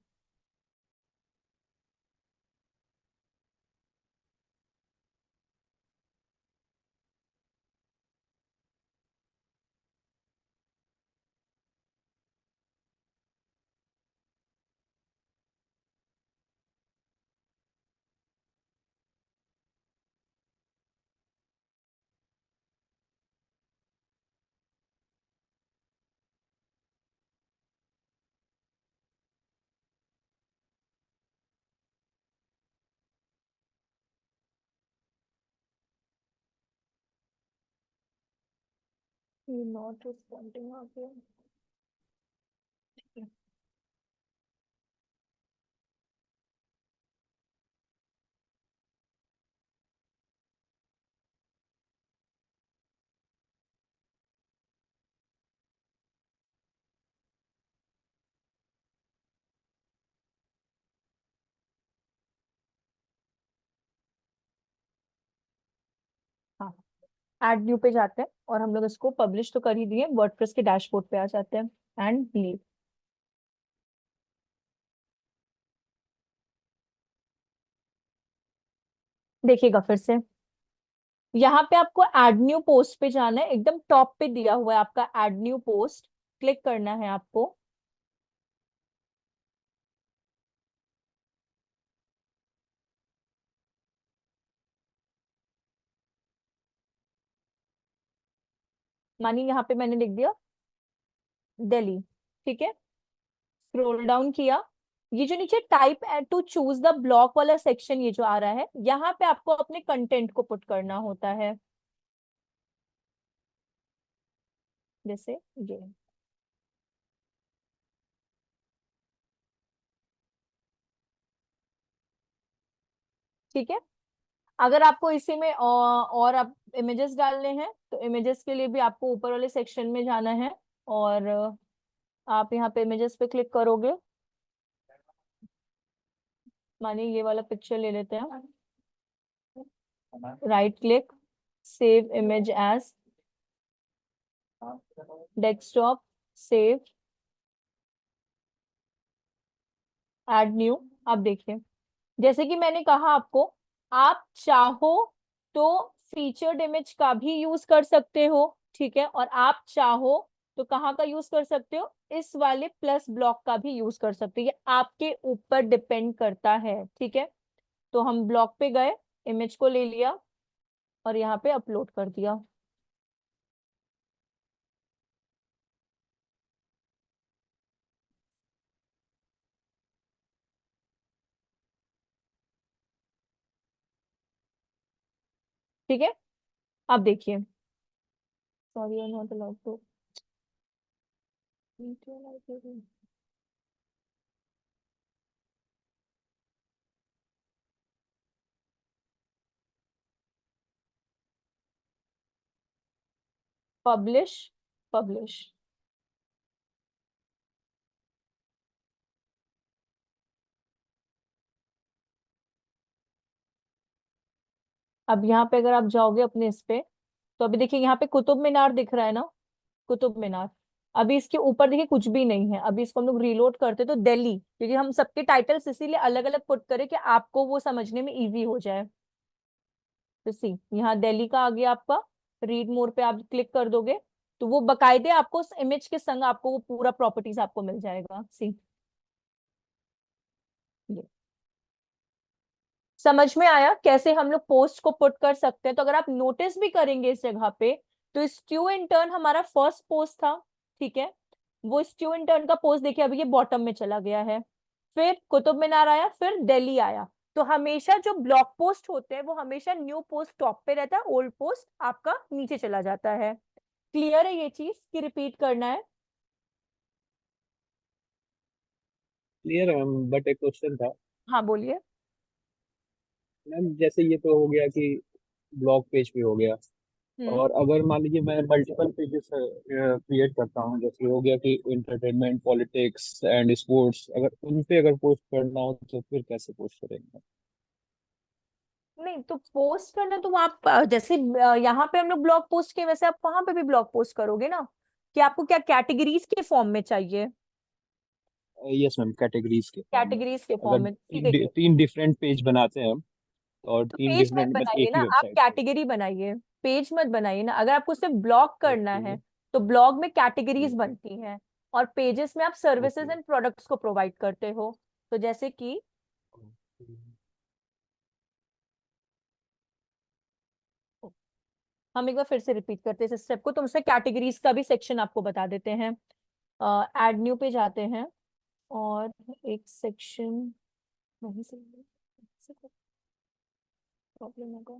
नॉट रिस्पॉन्डिंग आ गया। हाँ, एड न्यू पे जाते हैं और हम लोग इसको पब्लिश तो कर ही दिए, वर्डप्रेस के डैशबोर्ड पे आ जाते हैं एंड लीव। देखिएगा फिर से, यहाँ पे आपको एड न्यू पोस्ट पे जाना है, एकदम टॉप पे दिया हुआ है आपका एड न्यू पोस्ट, क्लिक करना है आपको। मानिए यहाँ पे मैंने लिख दिया दिल्ली, ठीक है, स्क्रॉल डाउन किया, ये जो नीचे type two choose the block वाला सेक्शन ये जो आ रहा है, यहाँ पे आपको अपने कंटेंट को पुट करना होता है, जैसे ये। ठीक है, अगर आपको इसी में और आप इमेजेस डालने हैं तो इमेजेस के लिए भी आपको ऊपर वाले सेक्शन में जाना है और आप यहाँ पे इमेजेस पे क्लिक करोगे। मानिए ये वाला पिक्चर ले लेते हैं, right click, save image as, desktop, save, add new. अब देखिए, जैसे कि मैंने कहा आपको, आप चाहो तो फीचर्ड इमेज का भी यूज कर सकते हो, ठीक है, और आप चाहो तो कहाँ का यूज कर सकते हो, इस वाले प्लस ब्लॉक का भी यूज कर सकते हो, ये आपके ऊपर डिपेंड करता है, ठीक है। तो हम ब्लॉक पे गए, इमेज को ले लिया और यहाँ पे अपलोड कर दिया। ठीक है, अब देखिए, sorry I not allowed to publish, publish. अब यहाँ पे अगर आप जाओगे अपने इस पे, तो अभी देखिए यहाँ पे कुतुब मीनार दिख रहा है ना, कुतुब मीनार। अभी इसके ऊपर देखिए कुछ भी नहीं है। अभी इसको हम लोग रीलोड करते तो दिल्ली, क्योंकि हम सबके टाइटल्स इसीलिए अलग अलग पुट करें कि आपको वो समझने में इजी हो जाए। तो सी यहाँ दिल्ली का आ गया आपका, रीड मोर पे आप क्लिक कर दोगे तो वो बकायदे आपको उस इमेज के संग आपको वो पूरा प्रॉपर्टीज आपको मिल जाएगा। सी ये समझ में आया कैसे हम लोग पोस्ट को पुट कर सकते हैं। तो अगर आप नोटिस भी करेंगे इस जगह पे, तो स्ट्यू इन टर्न हमारा फर्स्ट पोस्ट था, ठीक है। वो स्ट्यू इन टर्न का पोस्ट देखिए अभी ये बॉटम में चला गया है। फिर कुतुब मीनार आया, फिर दिल्ली आया। तो हमेशा जो ब्लॉग पोस्ट होते हैं वो हमेशा न्यू पोस्ट टॉप पे रहता है, ओल्ड पोस्ट आपका नीचे चला जाता है। क्लियर है ये चीज कि रिपीट करना है? क्लियर है मैम, बट एक क्वेश्चन था हाँ बोलिए। मैम। जैसे ये तो हो गया कि ब्लॉग पेज पे हो गया, हम्म और अगर मान लीजिए मैं मल्टीपल पेजेस क्रिएट करता हूँ, जैसे हो गया कि इंटरटेनमेंट, पॉलिटिक्स एंड स्पोर्ट्स, अगर उन पे अगर पोस्ट करना हो तो फिर कैसे पोस्ट करेंगे? नहीं तो पोस्ट करना तो आप जैसे यहाँ पे हम लोग ब्लॉग पोस्ट के वैसे आप वहां पे भी ब्लॉग पोस्ट करोगे ना, कि आपको क्या कैटेगरीज के फॉर्म में चाहिए? यस मैम, कैटेगरीज के फॉर्म में। कैटेगरीज के फॉर्म अगर में, ठीक तीन है। तीन डिफरेंट पेज बनाते हैं हम, और तो तीन पेज मत डिफरेंट मतलब बनाइए एक ना, ही आप वेबसाइट पे। कैटेगरी बनाइए। पेज मत बनाइए ना। अगर आपको सिर्फ ब्लॉग करना ओके। है तो ब्लॉग में कैटेगरीज बनती हैं, और पेजेस में आप सर्विसेज ओके। एंड प्रोडक्ट्स को प्रोवाइड करते हो। तो जैसे कि हम एक बार फिर से रिपीट करते हैं इस स्टेप को, तुमसे कैटेगरीज का भी सेक्शन आपको बता देते हैं। एड न्यू पे जाते हैं, और एक सेक्शन वहीं से प्रॉब्लम होगा।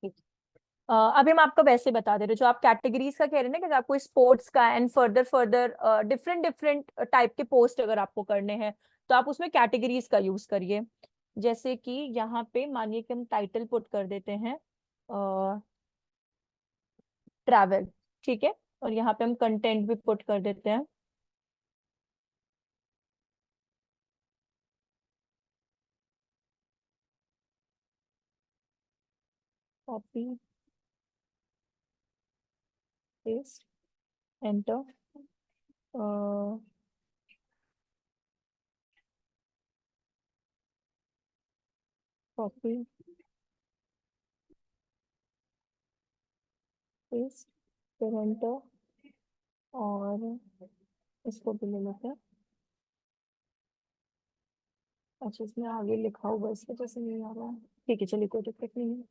ठीक। अभी हम आपको वैसे बता दे रहे, जो आप कैटेगरीज का कह रहे हैं ना, कि अगर आपको स्पोर्ट्स का and further further different different type के पोस्ट अगर आपको करने हैं, तो आप उसमें कैटेगरीज का यूज करिए। जैसे कि यहाँ पे मानिए कि हम टाइटल पुट कर देते हैं ट्रैवल, ठीक है। और यहाँ पे हम कंटेंट भी पुट कर देते हैं copy paste enter, copy paste, फिर एंटर, और इसको भी ले लेते हैं। अच्छा इसमें आगे लिखा हुआ है, इसके जैसे नहीं आ रहा है। ठीक है चलिए, कोई दिक्कत नहीं है।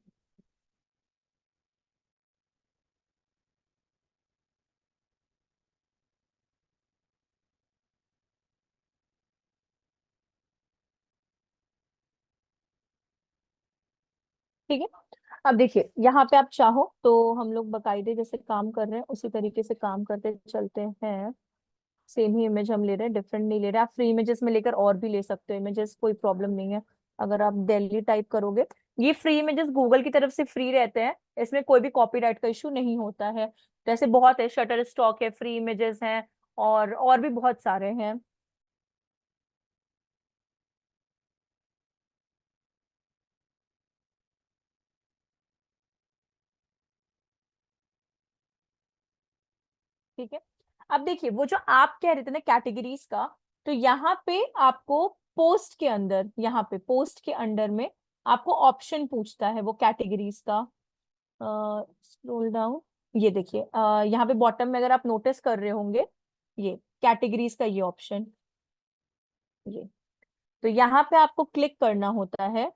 ठीक है। अब देखिए यहाँ पे आप चाहो तो हम लोग बकायदे जैसे काम कर रहे हैं उसी तरीके से काम करते चलते हैं। सेम ही इमेज हम ले रहे हैं, डिफरेंट नहीं ले रहे। आप फ्री इमेजेस में लेकर और भी ले सकते हो इमेजेस, कोई प्रॉब्लम नहीं है। अगर आप दिल्ली टाइप करोगे, ये फ्री इमेजेस गूगल की तरफ से फ्री रहते हैं, इसमें कोई भी कॉपीराइट का इशू नहीं होता है। जैसे बहुत है, शटर स्टॉक है, फ्री इमेजेस हैं, और भी बहुत सारे हैं। ठीक है। अब देखिए वो जो आप कह रहे थे ना कैटेगरीज का, तो यहाँ पे आपको पोस्ट के अंदर, यहाँ पे पोस्ट के अंडर में आपको ऑप्शन पूछता है वो कैटेगरीज का। स्क्रॉल डाउन, ये देखिए यहाँ पे बॉटम में अगर आप नोटिस कर रहे होंगे, ये कैटेगरीज का ये ऑप्शन, ये। तो यहाँ पे आपको क्लिक करना होता है,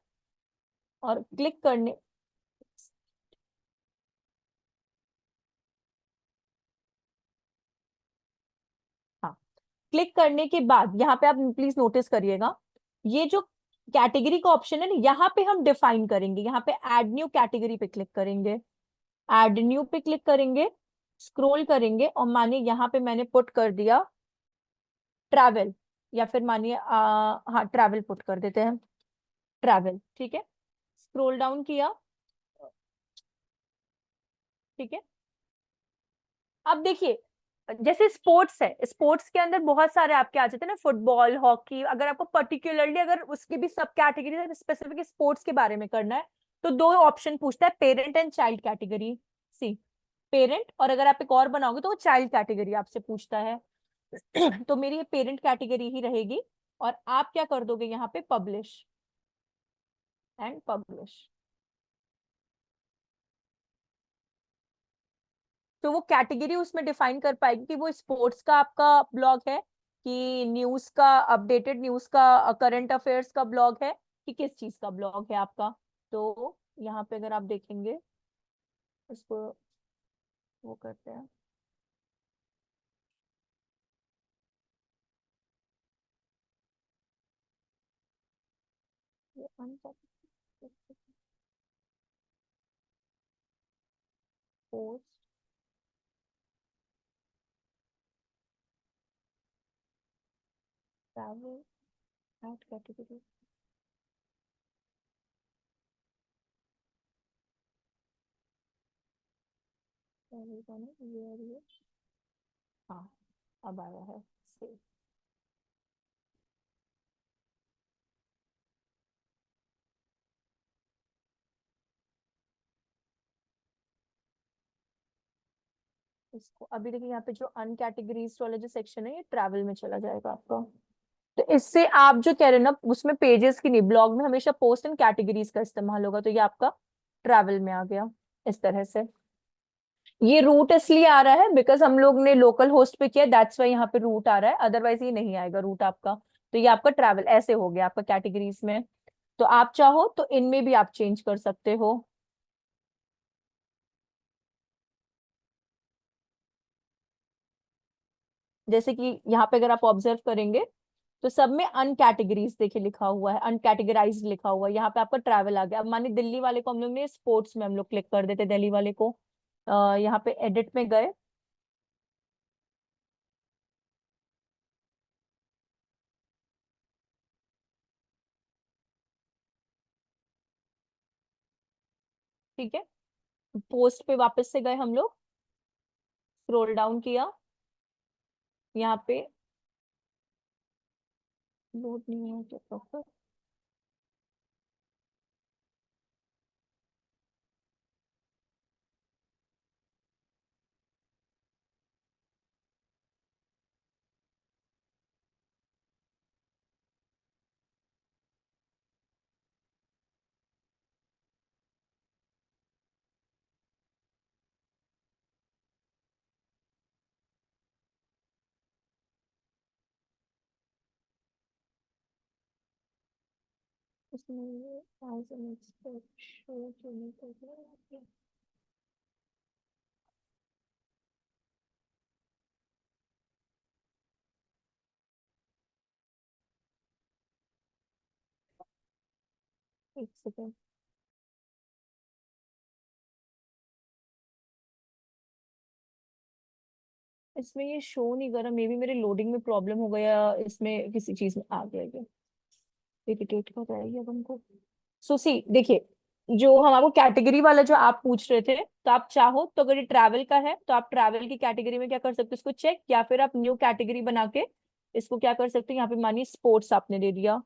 और क्लिक करने, हाँ, क्लिक करने के बाद यहाँ पे आप प्लीज नोटिस करिएगा, ये जो कैटेगरी का ऑप्शन है ना, यहाँ पे हम डिफाइन करेंगे। यहाँ पे ऐड न्यू कैटेगरी पे क्लिक करेंगे, ऐड न्यू पे क्लिक करेंगे, स्क्रॉल करेंगे और मानिए यहाँ पे मैंने पुट कर दिया ट्रैवल, या फिर मानिए हाँ ट्रैवल पुट कर देते हैं, ट्रैवल, ठीक है। स्क्रॉल डाउन किया, ठीक है। अब देखिए जैसे स्पोर्ट्स है, स्पोर्ट्स के अंदर बहुत सारे आपके आ जाते हैं ना, फुटबॉल, हॉकी, अगर आपको पर्टिकुलरली अगर उसकी भी सब कैटेगरी स्पेसिफिक स्पोर्ट्स के बारे में करना है तो दो ऑप्शन पूछता है, parent and child category, see parent, और अगर आप एक और बनाओगे तो वो चाइल्ड कैटेगरी आपसे पूछता है। तो मेरी ये पेरेंट कैटेगरी ही रहेगी, और आप क्या कर दोगे यहाँ पे, पब्लिश एंड पब्लिश। तो वो कैटेगरी उसमें डिफाइन कर पाएगी कि वो स्पोर्ट्स का आपका ब्लॉग है, कि न्यूज का, अपडेटेड न्यूज का, करंट अफेयर्स का ब्लॉग है, कि किस चीज का ब्लॉग है आपका। तो यहाँ पे अगर आप देखेंगे इसको वो करते हैं, ये पोस्ट ट्रैवल एड कैटेगरी, ये हाँ अब आया है सेव। इसको अभी देखिए यहाँ पे जो अनकैटेगरीज वाला जो सेक्शन है ये ट्रैवल में चला जाएगा आपका। तो इससे आप जो कह रहे हो ना, उसमें पेजेस की नहीं, ब्लॉग में हमेशा पोस्ट एंड कैटेगरीज का इस्तेमाल होगा, तो ये आपका ट्रैवल में आ गया इस तरह से। ये रूट इसलिए आ रहा है बिकॉज हम लोग ने लोकल होस्ट पे किया, दैट्स वाई यहाँ पे रूट आ रहा है, अदरवाइज ये नहीं आएगा रूट आपका। तो ये आपका ट्रैवल ऐसे हो गया आपका कैटेगरीज में। तो आप चाहो तो इनमें भी आप चेंज कर सकते हो। जैसे कि यहाँ पे अगर आप ऑब्जर्व करेंगे तो सब में अनकैटेगरीज देखिए लिखा हुआ है, अनकैटेगराइज्ड लिखा हुआ है, यहाँ पे आपका ट्रैवल आ गया। अब मानिए दिल्ली वाले को हम लोग ने स्पोर्ट्स में हम लोग क्लिक कर देते दिल्ली वाले को, यहाँ पे एडिट में गए, ठीक है। पोस्ट पे वापस से गए हम लोग, स्क्रॉल डाउन किया, यहाँ पे लोड नहीं है क्या प्रॉपर, इसमें as an expert show to me कर दिया। एक सेकेंड, इसमें ये शो नहीं कर रहा, मे बी मेरे लोडिंग में प्रॉब्लम हो गया, इसमें किसी चीज में आ गया ये इरिटेट कर रहा है ये अब हमको। सो सी देखिए, जो हम आपको कैटेगरी वाला जो आप पूछ रहे थे, तो आप चाहो तो अगर ये ट्रैवल का है तो आप ट्रैवल की कैटेगरी में क्या कर सकते हो, इसको चेक, या फिर आप न्यू कैटेगरी बना के इसको क्या कर सकते हो, यहाँ पे मानिए स्पोर्ट्स आपने दे दिया,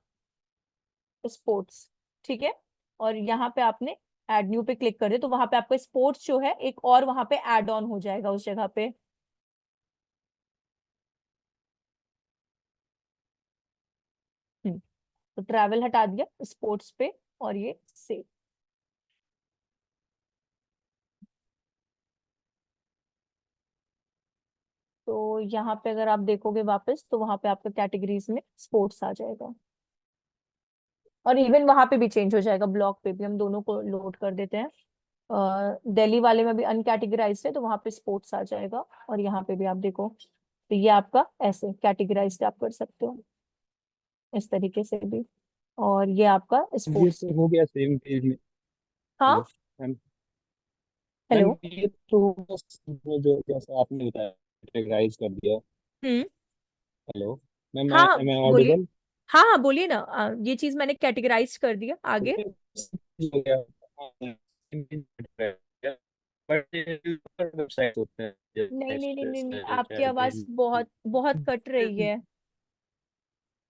स्पोर्ट्स, ठीक है। और यहाँ पे आपने एड न्यू पे क्लिक कर दिया, तो वहां पे आपका स्पोर्ट्स जो है एक और वहां पे एड ऑन हो जाएगा उस जगह पे। तो ट्रैवल हटा दिया, स्पोर्ट्स पे, और ये सेव। तो यहाँ पे अगर आप देखोगे वापस तो वहां पे आपका कैटेगरीज में स्पोर्ट्स आ जाएगा, और इवन वहां पे भी चेंज हो जाएगा, ब्लॉक पे भी हम दोनों को लोड कर देते हैं। दिल्ली वाले में भी अनकैटेगराइज्ड है तो वहां पे स्पोर्ट्स आ जाएगा, और यहाँ पे भी आप देखो तो ये आपका ऐसे कैटेगराइज्ड आप कर सकते हो इस तरीके से भी, और ये आपका ये स्पोर्ट्स। तो हो गया सेम पेज में। हाँ हेलो मैम, हेलो। मैम ये तो बस वो जो जैसा आपने बताया कैटेगराइज कर दिया। हम्म। हेलो मैम, हाँ एम आई बोलिए। ऑडिबल? हाँ हाँ बोलिए ना, ये चीज मैंने कैटेगराइज कर दिया, आगे। हो गया। बट वेबसाइट होते हैं नहीं नहीं नहीं नहीं नहीं, आपकी आवाज जैसे बहुत बहुत कट रही है।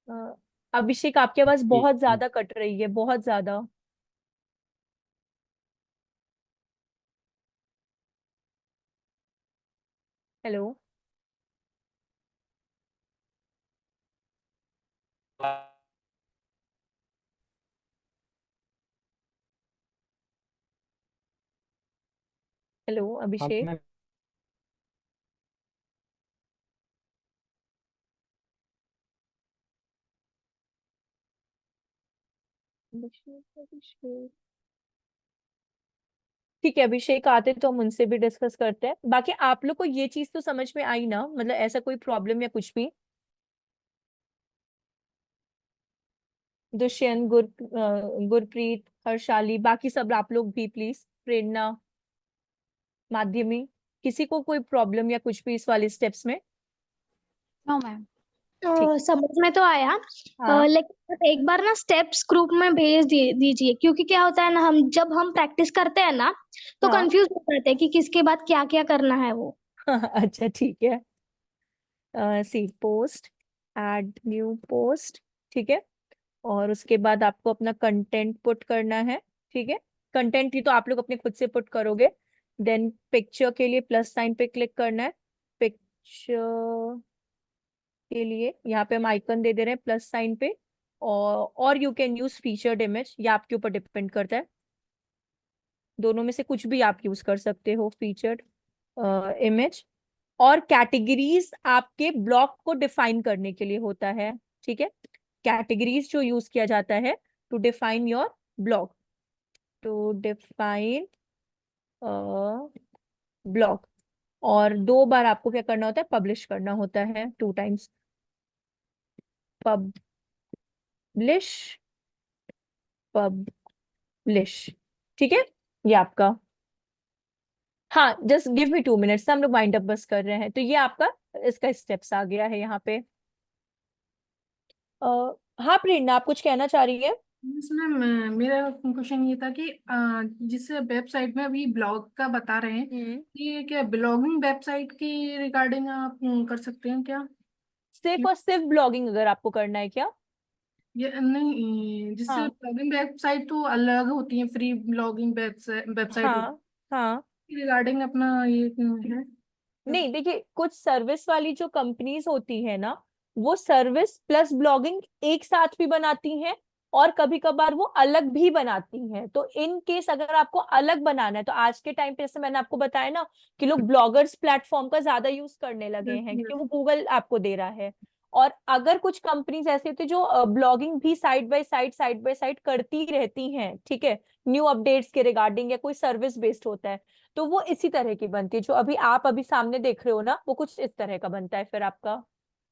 अ, अभिषेक, आपकी आवाज बहुत ज्यादा कट रही है, बहुत ज्यादा। हेलो। हेलो हाँ अभिषेक। मैम। अभिषेक अभिषेक। ठीक है, अभिषेक आते तो हम उनसे भी डिस्कस करते हैं। बाकी आप लोग को ये चीज तो समझ में आई ना, मतलब ऐसा कोई प्रॉब्लम या कुछ भी? दुष्यंत, गुरप्रीत, हर्षाली, बाकी सब आप लोग भी प्लीज, प्रेरणा, माध्यमी, किसी को कोई प्रॉब्लम या कुछ भी इस वाले स्टेप्स में? No ma'am. ठीक। समझ में तो आया। हाँ लेकिन बस एक बार ना स्टेप्स ग्रुप में भेज दीजिए, क्योंकि क्या होता है ना, जब हम प्रैक्टिस करते हैं ना तो हाँ। कंफ्यूज हो जाते हैं कि किसके बाद क्या क्या करना है वो। अच्छा ठीक है। सी पोस्ट, ऐड न्यू पोस्ट, ठीक है। और उसके बाद आपको अपना कंटेंट पुट करना है, ठीक है। कंटेंट ही तो आप लोग अपने खुद से पुट करोगे। देन पिक्चर के लिए प्लस साइन पे क्लिक करना है। पिक्चर के लिए यहाँ पे हम आइकन दे दे रहे हैं प्लस साइन पे। और you can use featured image, ये आपके ऊपर डिपेंड करता है। दोनों में से कुछ भी आप यूज कर सकते हो, फीचर्ड इमेज। और कैटेगरीज आपके ब्लॉक को डिफाइन करने के लिए होता है, ठीक है। कैटेगरीज जो यूज किया जाता है to define your block, to define block. और 2 बार आपको क्या करना होता है, पब्लिश करना होता है, 2 टाइम्स पब्लिश, पब्लिश, ठीक है। ये आपका, हाँ जस्ट गिव मी 2 मिनट्स, हम लोग वाइंड अप बस कर रहे हैं। तो ये आपका इसका स्टेप्स आ गया है यहाँ पे। हाँ प्रेरणा, आप कुछ कहना चाह रही है? मैम मेरा क्वेश्चन ये था कि जिस वेबसाइट में अभी ब्लॉग का बता रहे हैं, हम्म। ये क्या ब्लॉगिंग वेबसाइट की रिगार्डिंग आप कर सकते हैं क्या? सिर्फ और सिर्फ ब्लॉगिंग अगर आपको करना है क्या? ये नहीं, जिससे हाँ ब्लॉगिंग वेबसाइट तो अलग होती है, फ्री ब्लॉगिंग वेबसाइट हाँ हाँ। रिगार्डिंग अपना ये है। नहीं देखिए, कुछ सर्विस वाली जो कंपनीज होती है ना, वो सर्विस प्लस ब्लॉगिंग एक साथ भी बनाती हैं, और कभी कभार वो अलग भी बनाती हैं। तो इन केस अगर आपको अलग बनाना है, तो आज के टाइम पे जैसे मैंने आपको बताया ना कि लोग ब्लॉगर्स प्लेटफॉर्म का ज्यादा यूज करने लगे हैं, क्योंकि वो गूगल आपको दे रहा है। और अगर कुछ कंपनीज ऐसी होती है जो ब्लॉगिंग भी साइड बाय साइड करती रहती हैं, ठीक है, न्यू अपडेट्स के रिगार्डिंग, या कोई सर्विस बेस्ड होता है, तो वो इसी तरह की बनती है। जो अभी आप अभी सामने देख रहे हो ना, वो कुछ इस तरह का बनता है फिर आपका।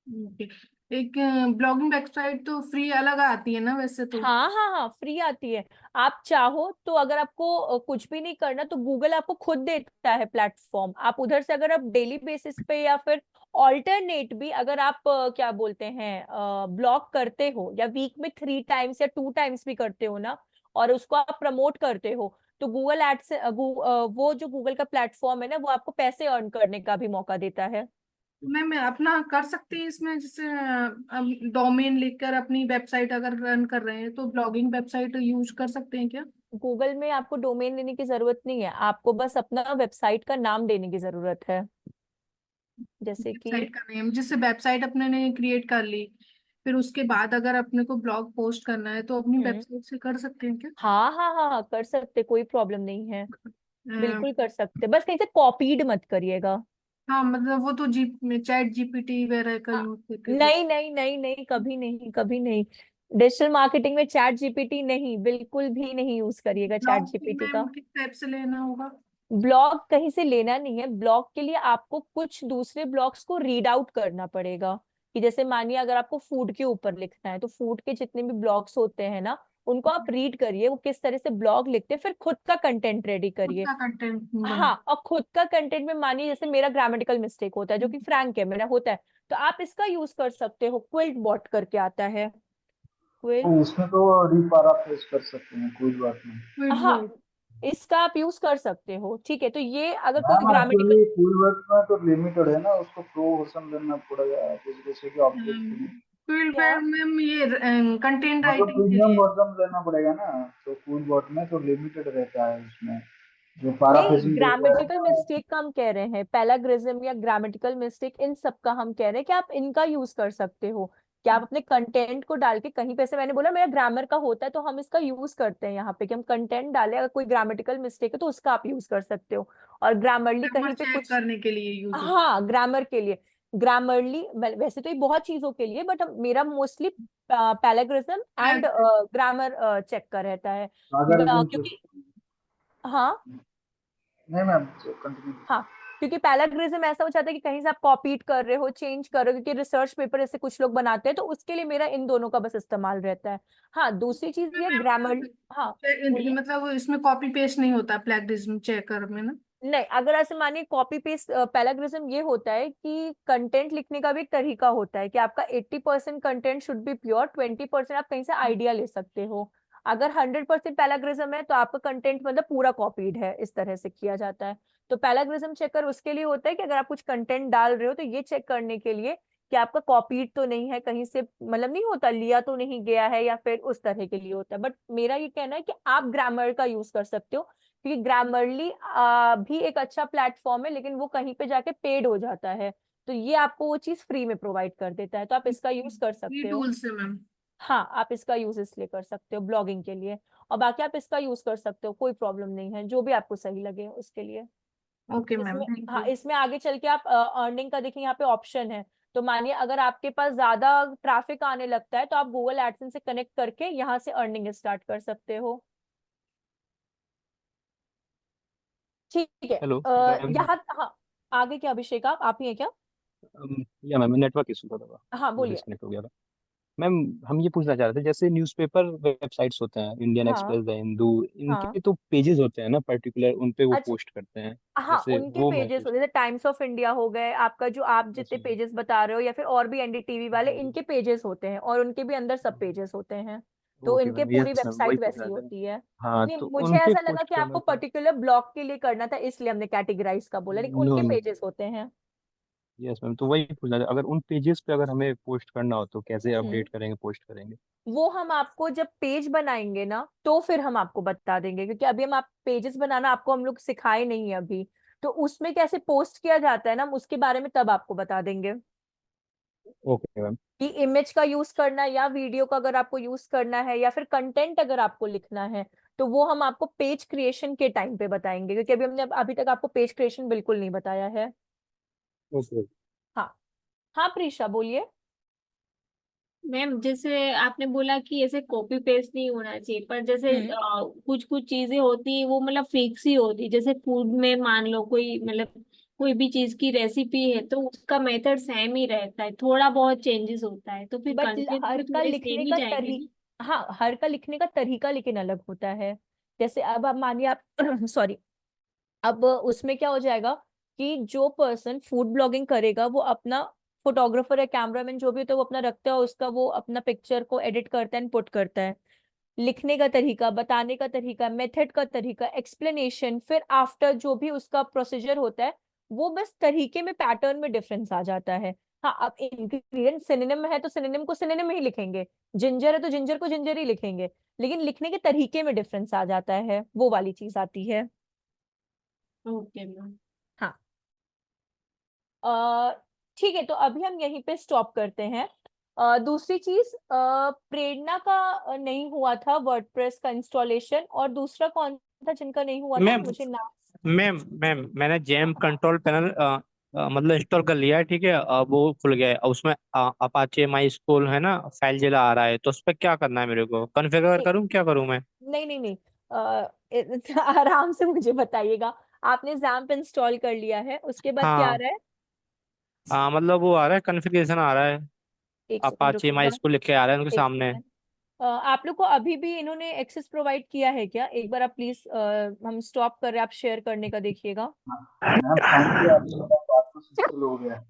ओके। एक ब्लॉगिंग वेबसाइट तो फ्री अलग आती है ना वैसे तो? हाँ हाँ हाँ, फ्री आती है। आप चाहो तो, अगर आपको कुछ भी नहीं करना, तो गूगल आपको खुद देता है प्लेटफॉर्म। आप उधर से अगर आप डेली बेसिस पे या फिर ऑल्टरनेट भी, अगर आप क्या बोलते हैं, ब्लॉग करते हो, या वीक में 3 टाइम्स या 2 टाइम्स भी करते हो ना, और उसको आप प्रमोट करते हो, तो गूगल एड से वो जो गूगल का प्लेटफॉर्म है ना, वो आपको पैसे अर्न करने का भी मौका देता है। मैं अपना कर सकती हूँ इसमें, जैसे डोमेन लिखकर अपनी वेबसाइट अगर रन कर रहे हैं तो ब्लॉगिंग वेबसाइट यूज कर सकते हैं क्या? गूगल में आपको डोमेन लेने की जरूरत नहीं है, आपको बस अपना वेबसाइट का नाम देने की जरूरत है। जैसे कि वेबसाइट का नेम, जिससे वेबसाइट अपने ने क्रिएट कर ली, फिर उसके बाद अगर अपने को ब्लॉग पोस्ट करना है तो अपनी हम्म। वेबसाइट से कर सकते हैं क्या? हाँ हाँ हाँ हाँ, कर सकते, कोई प्रॉब्लम नहीं है, अ, बिल्कुल कर सकते, बस कहीं से कॉपीड मत करिएगा। हाँ मतलब वो तो चैट जीपीटी वगैरह का हाँ, यूज करके कर। नहीं नहीं नहीं नहीं, कभी नहीं, कभी नहीं। डिजिटल मार्केटिंग में चैट जीपीटी नहीं, बिल्कुल भी नहीं यूज करिएगा चैट ब्लॉग फिर जीपीटी मैम का। किस टाइप से लेना होगा? ब्लॉग कहीं से लेना नहीं है, ब्लॉग के लिए आपको कुछ दूसरे ब्लॉग्स को रीड आउट करना पड़ेगा। कि जैसे मानिए, अगर आपको फूड के ऊपर लिखना है, तो फूड के जितने भी ब्लॉग्स होते हैं ना, उनको आप रीड करिए, वो किस तरह से ब्लॉग लिखते हैं, फिर खुद का कंटेंट रेडी करिए। का कंटेंट हाँ, और खुद का कंटेंट में मानिए जैसे मेरा ग्रामेटिकल मिस्टेक होता है जो कि फ्रैंक है, मेरा होता है, तो आप इसका यूज कर सकते हो, क्विल्ट बॉट करके आता है, क्विल्ट। तो उसमें तो रीपैराफ्रेज कर सकते हैं, कोई बात नहीं। हाँ, इसका आप यूज कर सकते हो, ठीक है। तो ये अगर कोई ma'am grammatical, actually full work में तो लिमिटेड है ना, उसको प्रो वर्जन लेना पड़ेगा, जैसे कि ऑब्जेक्ट फील्ड क्या? मैम ये कंटेंट मतलब राइटिंग के प्रीमियम लिए। वर्जन लेना पड़ेगा ना, तो फुल वर्क में तो लिमिटेड रहता है उसमें, जो नहीं, पैराफ्रेजिंग रहता है ग्रामेटिकल ना। मिस्टेक का हम कह रहे हैं, पैराग्रिज्म या ग्रामेटिकल मिस्टेक, इन सब का हम कह रहे हैं कि आप इनका यूज कर सकते हो, कि आप अपने कंटेंट को डाल के कहीं पे से, मैंने बोला मेरा ग्रामर का होता है तो हम इसका यूज करते हैं यहाँ पे, कि हम कंटेंट डालें, अगर कोई ग्रामेटिकल मिस्टेक है तो उसका आप यूज कर सकते हो। और ग्रामरली ग्रामर कहीं पे चेक कुछ, करने के लिए यूज होता हाँ, ग्रामर के लिए, ग्रामरली वैसे तो ये बहुत चीजों के लिए, बट मेरा मोस्टली पैराग्रिज्म है। एंड ग्रामर चेक का रहता है, अगर क्योंकि, हाँ नहीं मैम, कंटिन्यू। हाँ, क्योंकि पैराग्रिज्म ऐसा हो जाता है कि कहीं से आप कॉपीट कर रहे हो, चेंज कर रहे हो, क्योंकि रिसर्च पेपर ऐसे कुछ लोग बनाते हैं, तो उसके लिए मेरा इन दोनों का बस इस्तेमाल रहता है। हाँ, दूसरी चीज ये ग्रामर, हाँ बोलिए। मतलब इसमें कॉपी पेस्ट नहीं होता प्लेगरिज्म चेकर में ना। नहीं, अगर ऐसे मानिए कॉपी पेस्ट, पैराग्रिज्म ये होता है कि कंटेंट लिखने का भी एक तरीका होता है, कि आपका 80% कंटेंट शुड बी प्योर, 20% आप कहीं से आइडिया ले सकते हो। अगर 100% पैराग्रिज्म है तो आपका कंटेंट मतलब पूरा कॉपीड है, इस तरह से किया जाता है। तो पैराग्रिज्म चेकर उसके लिए होता है कि अगर आप कुछ कंटेंट डाल रहे हो तो ये चेक करने के लिए कि आपका कॉपीड तो नहीं है कहीं से, मतलब नहीं होता, लिया तो नहीं गया है, या फिर उस तरह के लिए होता है। बट मेरा ये कहना है कि आप ग्रामर का यूज कर सकते हो, क्योंकि ग्रामरली भी एक अच्छा प्लेटफॉर्म है, लेकिन वो कहीं पे जाके पेड हो जाता है, तो ये आपको वो चीज फ्री में प्रोवाइड कर देता है, तो आप इसका यूज कर ये सकते हो। टूल्स है मैम। हाँ, आप इसका यूज इसलिए कर सकते हो ब्लॉगिंग के लिए, और बाकी आप इसका यूज कर सकते हो, कोई प्रॉब्लम नहीं है, जो भी आपको सही लगे उसके लिए। ओके मैम, इसमें, थैंक हाँ, यू। इसमें आगे चल के आप अर्निंग का देखिए, यहाँ पे ऑप्शन है, तो मानिए अगर आपके पास ज्यादा ट्रैफिक आने लगता है तो आप गूगल एडसेंस से कनेक्ट करके यहाँ से अर्निंग स्टार्ट कर सकते हो, ठीक है। Hello ma'am. यहाँ, हाँ, आगे क्या अभिषेक, आप ही है क्या? या मैम, नेटवर्क इशू था थोड़ा, हाँ, बोलिए। डिस्कनेक्ट हो गया था। मैम, हम ये पूछना चाह रहे थे, जैसे न्यूज़पेपर वेबसाइट्स होते हैं, इंडियन हाँ एक्सप्रेस, द हिंदू, हाँ, इनके तो पेजेस होते हैं ना पर्टिकुलर, उन पे वो अच्छा, पोस्ट करते हैं, हाँ, जैसे उनके वो मैं पेजेस पूछ होते हैं, जैसे टाइम्स ऑफ इंडिया हो गए आपका, जो आप जितने अच्छा। पेजेस बता रहे हो, या फिर और भी एनडीटीवी वाले, हाँ इनके पेजेस होते हैं, और उनके भी अंदर सब पेजेस होते हैं, तो ओके इनके मैम, पूरी यस मैम, वही वेबसाइट पूछ वैसी रहा था। होती है। हाँ, नहीं, तो मुझे उन पे ऐसा लगा पोस्ट कि करना आपको था। पर्टिकुलर ब्लॉग के लिए करना था, इसलिए हमने कैटेगराइज का बोला, लेकिन नो उनके नो, पेजेस होते हैं। यस मैम, तो वही पूछना था, अगर उन पेजेस पे अगर हमें पोस्ट करना हो तो कैसे हम्म, अपडेट करेंगे, पोस्ट करेंगे? वो हम आपको जब पेज बनाएंगे ना तो फिर हम आपको बता देंगे, क्योंकि अभी हम आप पेजेस बनाना आपको हम लोग सिखाए नहीं है अभी, तो उसमें कैसे पोस्ट किया जाता है ना, हम उसके बारे में तब आपको बता देंगे, ओके मैम। कि इमेज का यूज करना है या वीडियो का अगर आपको यूज करना है, या फिर कंटेंट अगर आपको लिखना है, तो वो हम आपको पेज क्रिएशन के टाइम पे बताएंगे, क्योंकि अभी हमने अभी तक आपको पेज क्रिएशन बिल्कुल नहीं बताया है। ओके। हाँ, हाँ प्रीशा बोलिए। मैम, जैसे आपने बोला कि ऐसे कॉपी पेस्ट नहीं होना चाहिए, पर जैसे हम्म, कुछ कुछ चीजें होती है वो मतलब फिक्स ही होती है, जैसे फूड में मान लो कोई मतलब कोई भी चीज की रेसिपी है तो उसका मेथड सेम ही रहता है, थोड़ा बहुत चेंजेस होता है, तो फिर बट कंटेंट हर भी का थोड़े लिखने सेम ही का जाएंगे ना। तरीका, हाँ, हर का लिखने का तरीका लेकिन अलग होता है। जैसे अब आप मानिए आप सॉरी, अब उसमें क्या हो जाएगा कि जो पर्सन फूड ब्लॉगिंग करेगा वो अपना फोटोग्राफर या कैमरामैन जो भी होता है वो अपना रखता है, और उसका वो अपना पिक्चर को एडिट करता है एंड पुट करता है, लिखने का तरीका, बताने का तरीका, मेथड का तरीका, एक्सप्लेनेशन, फिर आफ्टर जो भी उसका प्रोसीजर होता है, वो बस तरीके में, पैटर्न में डिफरेंस आ जाता है। हाँ, अब इंग्रेडिएंट सिनोनिम है तो सिनोनिम को सिनोनिम ही लिखेंगे, जिंजर है तो जिंजर को जिंजर ही लिखेंगे, लेकिन लिखने के तरीके में डिफरेंस आ जाता है, वो वाली चीज आती है। Okay ma'am. हाँ, अ, ठीक है, तो अभी हम यहीं पे स्टॉप करते हैं। दूसरी चीज, प्रेरणा का नहीं हुआ था वर्डप्रेस का इंस्टॉलेशन, और दूसरा कौन था जिनका नहीं हुआ था, मैम मुझे नाम। मैम मैंने जेम कंट्रोल पैनल मतलब इंस्टॉल कर लिया है, ठीक है, वो खुल गया है, और उसमें अपाचे माई स्कूल है ना, फाइल जिला आ रहा है, तो उस पर क्या करना है मेरे को, कॉन्फ़िगर नहीं करूँ, क्या करूँ मैं? नहीं नहीं नहीं, आराम से मुझे बताइएगा। आपने जैम्प इंस्टॉल कर लिया है, उसके बाद क्या आ हाँ, रहा है? मतलब वो आ रहा है, कॉन्फ़िगरेशन आ रहा है, एक सेकंड अपाचे माई रुकिएगा, स्कूल लिख के आ रहा है उनके एक सामने। सेकंड, आप लोग को अभी भी इन्होंने एक्सेस प्रोवाइड किया है क्या? एक बार आप प्लीज, हम स्टॉप कर रहे हैं, आप शेयर करने का देखिएगा। मैम थैंक यू, आपका बात तो सक्सेसफुल हो गया।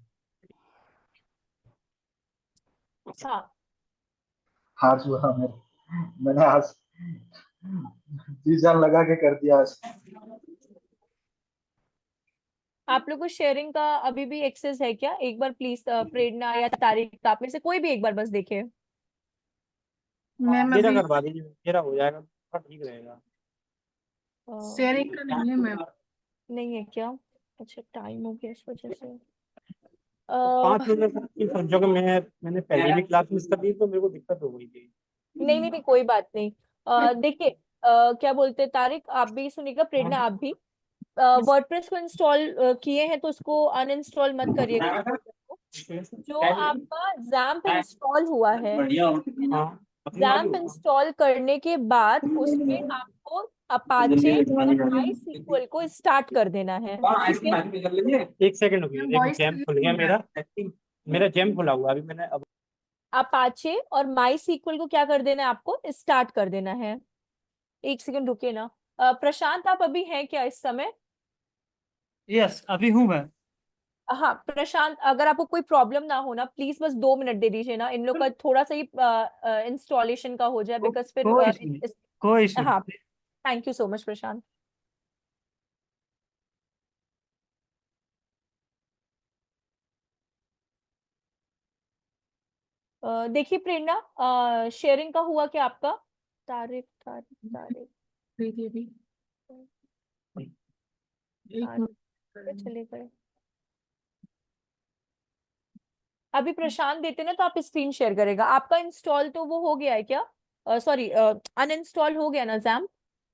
हाँ, आज हुआ मैंने आज जी जान लगा के कर दिया आज। आप लोग को शेयरिंग का अभी भी एक्सेस है क्या? एक बार प्लीज प्रेरणा या तारिक, आप में से कोई भी एक बार बस देखे। मैम मेरा अभी करवा दीजिए, मेरा हो जाएगा तो ठीक रहेगा। शेयरिंग का नहीं है मैम। नहीं है क्या? अच्छा, टाइम हो गया इस वजह से। तो 5 मिनट की समझो कि मैंने पहले भी क्लास मिस कर दी तो मेरे को दिक्कत हो गई थी। नहीं नहीं नहीं, कोई बात नहीं। देखिए, क्या बोलते हैं तारिक, आप भी सुनिएगा, प्रेरणा आप भी वर्डप्रेस को इंस्टॉल किए हैं तो उसको अनइंस्टॉल मत करिएगा। जो आपका जैम्प इंस्टॉल हुआ है, हाँ, जैम्प इंस्टॉल करने के बाद उसमें आपको अपाचे और माई को स्टार्ट कर देना है, ठीक है? एक सेकंड रुकिए, मैम देखो वॉइस जैम खुल गया मेरा। मेरा जैम खुला हुआ है अभी, मैंने अब अपाचे और माई को क्या कर देना है? आपको स्टार्ट कर देना है। एक सेकंड रुकिए ना। प्रशांत, आप अभी हैं क्या इस समय? यस, अभी हूँ मैं। हाँ प्रशांत, अगर आपको कोई प्रॉब्लम ना हो ना, प्लीज बस 2 मिनट दे दीजिए ना, इन लोग का थोड़ा सा ही इंस्टॉलेशन का हो जाए, बिकॉज फिर कोई इशू नहीं, कोई इशू हाँ, नहीं। थैंक यू सो मच प्रशांत। देखिए प्रेरणा, शेयरिंग का हुआ क्या आपका? तारिक तारिक तारिक दीदी अभी एक तारिक पे मिनट। चले गए। अभी प्रशांत देते ना तो आप स्क्रीन शेयर करेगा। आपका इंस्टॉल तो वो हो गया है क्या? सॉरी, अनइंस्टॉल हो गया ना जैम?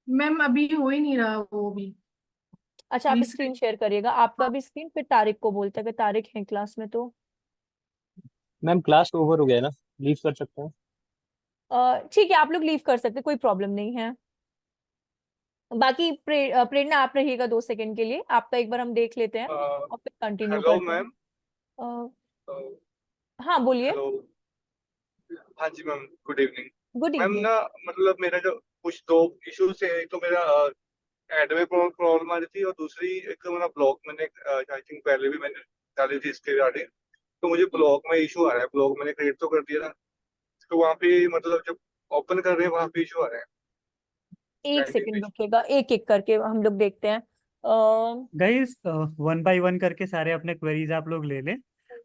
मैम अभी हो ही नहीं रहा वो भी। अच्छा, आप रीसेट। स्क्रीन शेयर करिएगा, आपका भी स्क्रीन, फिर तारिक को बोलते हैं, अगर तारिक है क्लास में तो। मैम क्लास ओवर हो गया है ना, लीव कर सकते हैं? ठीक है, आप लोग लीव कर सकते, कोई प्रॉब्लम नहीं है। बाकी प्रेरणा आप रहिएगा 2 सेकंड के लिए, आपका एक बार हम देख लेते हैं और फिर कंटिन्यू हेलो करते हैं। मैम। अ, हाँ बोलिए। हेलो। हाँ जी ma'am, good evening. Good ma'am evening. ना, मतलब मेरा जो कुछ दो इश्यूज थे, एक तो मेरा एड में प्रॉब्लम आ रही थी, और दूसरी एक मेरा ब्लॉग मैंने आई थिंक पहले भी मैंने डाली थी इसके रिगार्डिंग। तो मुझे ब्लॉग में इशू आ रहा है। ब्लॉग मैंने क्रिएट तो कर दिया था, तो वहाँ पे मतलब जब ओपन कर रहे हैं वहाँ पे इशू आ रहा है, एक लैंडिंग सेकंड पेज। रुकिएगा, एक एक करके हम लोग देखते हैं। गाइस, वन बाय वन करके सारे अपने क्वेरीज आप लोग ले लें।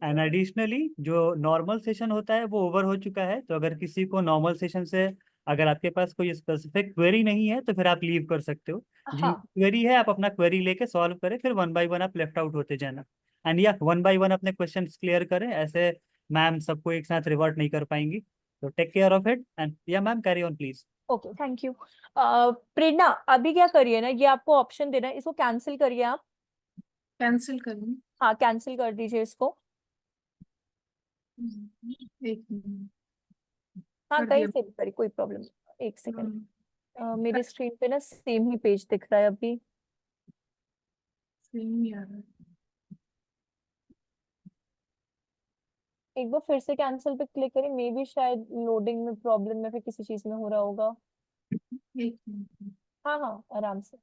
एंड एडिशनली जो नॉर्मल सेशन होता है वो ओवर हो चुका है, तो अगर किसी को नॉर्मल सेशन से अगर आपके पास कोई स्पेसिफिक क्वेरी नहीं है तो फिर आप लीव कर सकते हो। जिन हाँ, क्वेरी है आप अपना क्वेरी लेके सॉल्व करें, फिर वन बाय वन आप लेफ्ट आउट होते जाना। एंड या वन बाय वन अपने क्वेश्चन क्लियर करें, ऐसे मैम सबको एक साथ रिवर्ट नहीं कर पाएंगी। तो take care of it, and या ma'am carry on please. Okay, thank you. Prerna, अभी क्या करिए ना, ये आपको ऑप्शन देना है, इसको कैंसिल करिए आप। कैंसिल करूँ? हाँ, कैंसिल कर दीजिए इसको। एक मिनट। हाँ, कर कहीं दिया। से भी करिए, कोई प्रॉब्लम नहीं, एक सेकंड। हम्म, मेरी स्क्रीन पे ना सेम ही पेज दिख रहा है अभी। सही नहीं आ रहा। एक बार फिर से कैंसिल पे क्लिक करें, मे बी शायद लोडिंग में प्रॉब्लम या फिर किसी चीज में हो रहा होगा। एक मिनट। हाँ हाँ, आराम से।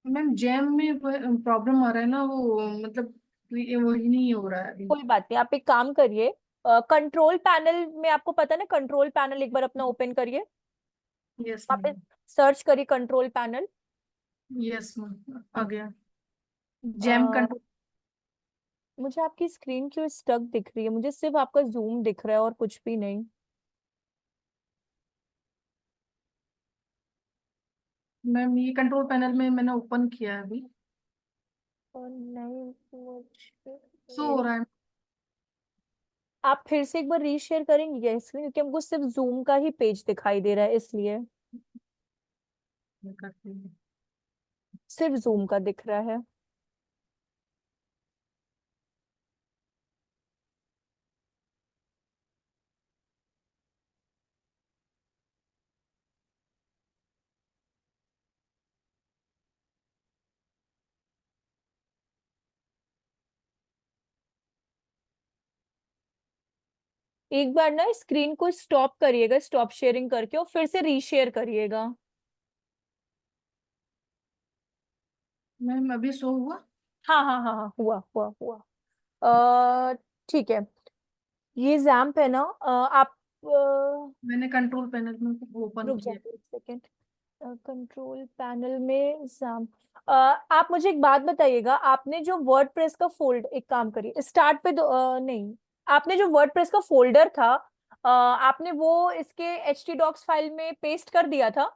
मैम जैम में प्रॉब्लम आ रहा है ना, वो मतलब वही नहीं हो रहा है अभी। कोई बात नहीं, आप एक काम करिए, कंट्रोल पैनल में, आपको पता है ना, कंट्रोल पैनल एक बार अपना ओपन करिए, यस वहाँ पे मैम। सर्च करिए कंट्रोल पैनल। यस मैम, आ गया। Jam control. मुझे आपकी स्क्रीन क्यों स्टक दिख रही है? मुझे सिर्फ आपका जूम दिख रहा है और कुछ भी नहीं। मैम ये कंट्रोल पैनल में मैंने ओपन किया है अभी। और नहीं, मुझे शो हो रहा है। आप फिर से एक बार रीशेयर करेंगे क्या स्क्रीन, क्योंकि हमको सिर्फ जूम का ही पेज दिखाई दे रहा है, इसलिए मैं करती हूँ। सिर्फ जूम का दिख रहा है। एक बार ना स्क्रीन को स्टॉप करिएगा, स्टॉप शेयरिंग करके, और फिर से रीशेयर करिएगा। मैम अभी शो हुआ? हाँ हाँ हाँ हाँ, हुआ हुआ हुआ। ठीक है, ये जैम्प है ना, आप मैंने कंट्रोल पैनल में ओपन रुक किया। जाइए एक सेकेंड। कंट्रोल पैनल में जैम्प, आप मुझे एक बात बताइएगा, आपने जो वर्डप्रेस का फोल्ड, एक काम करिए स्टार्ट पे नहीं, आपने जो वर्डप्रेस का फोल्डर था, आपने वो इसके htdocs फाइल में पेस्ट कर दिया था?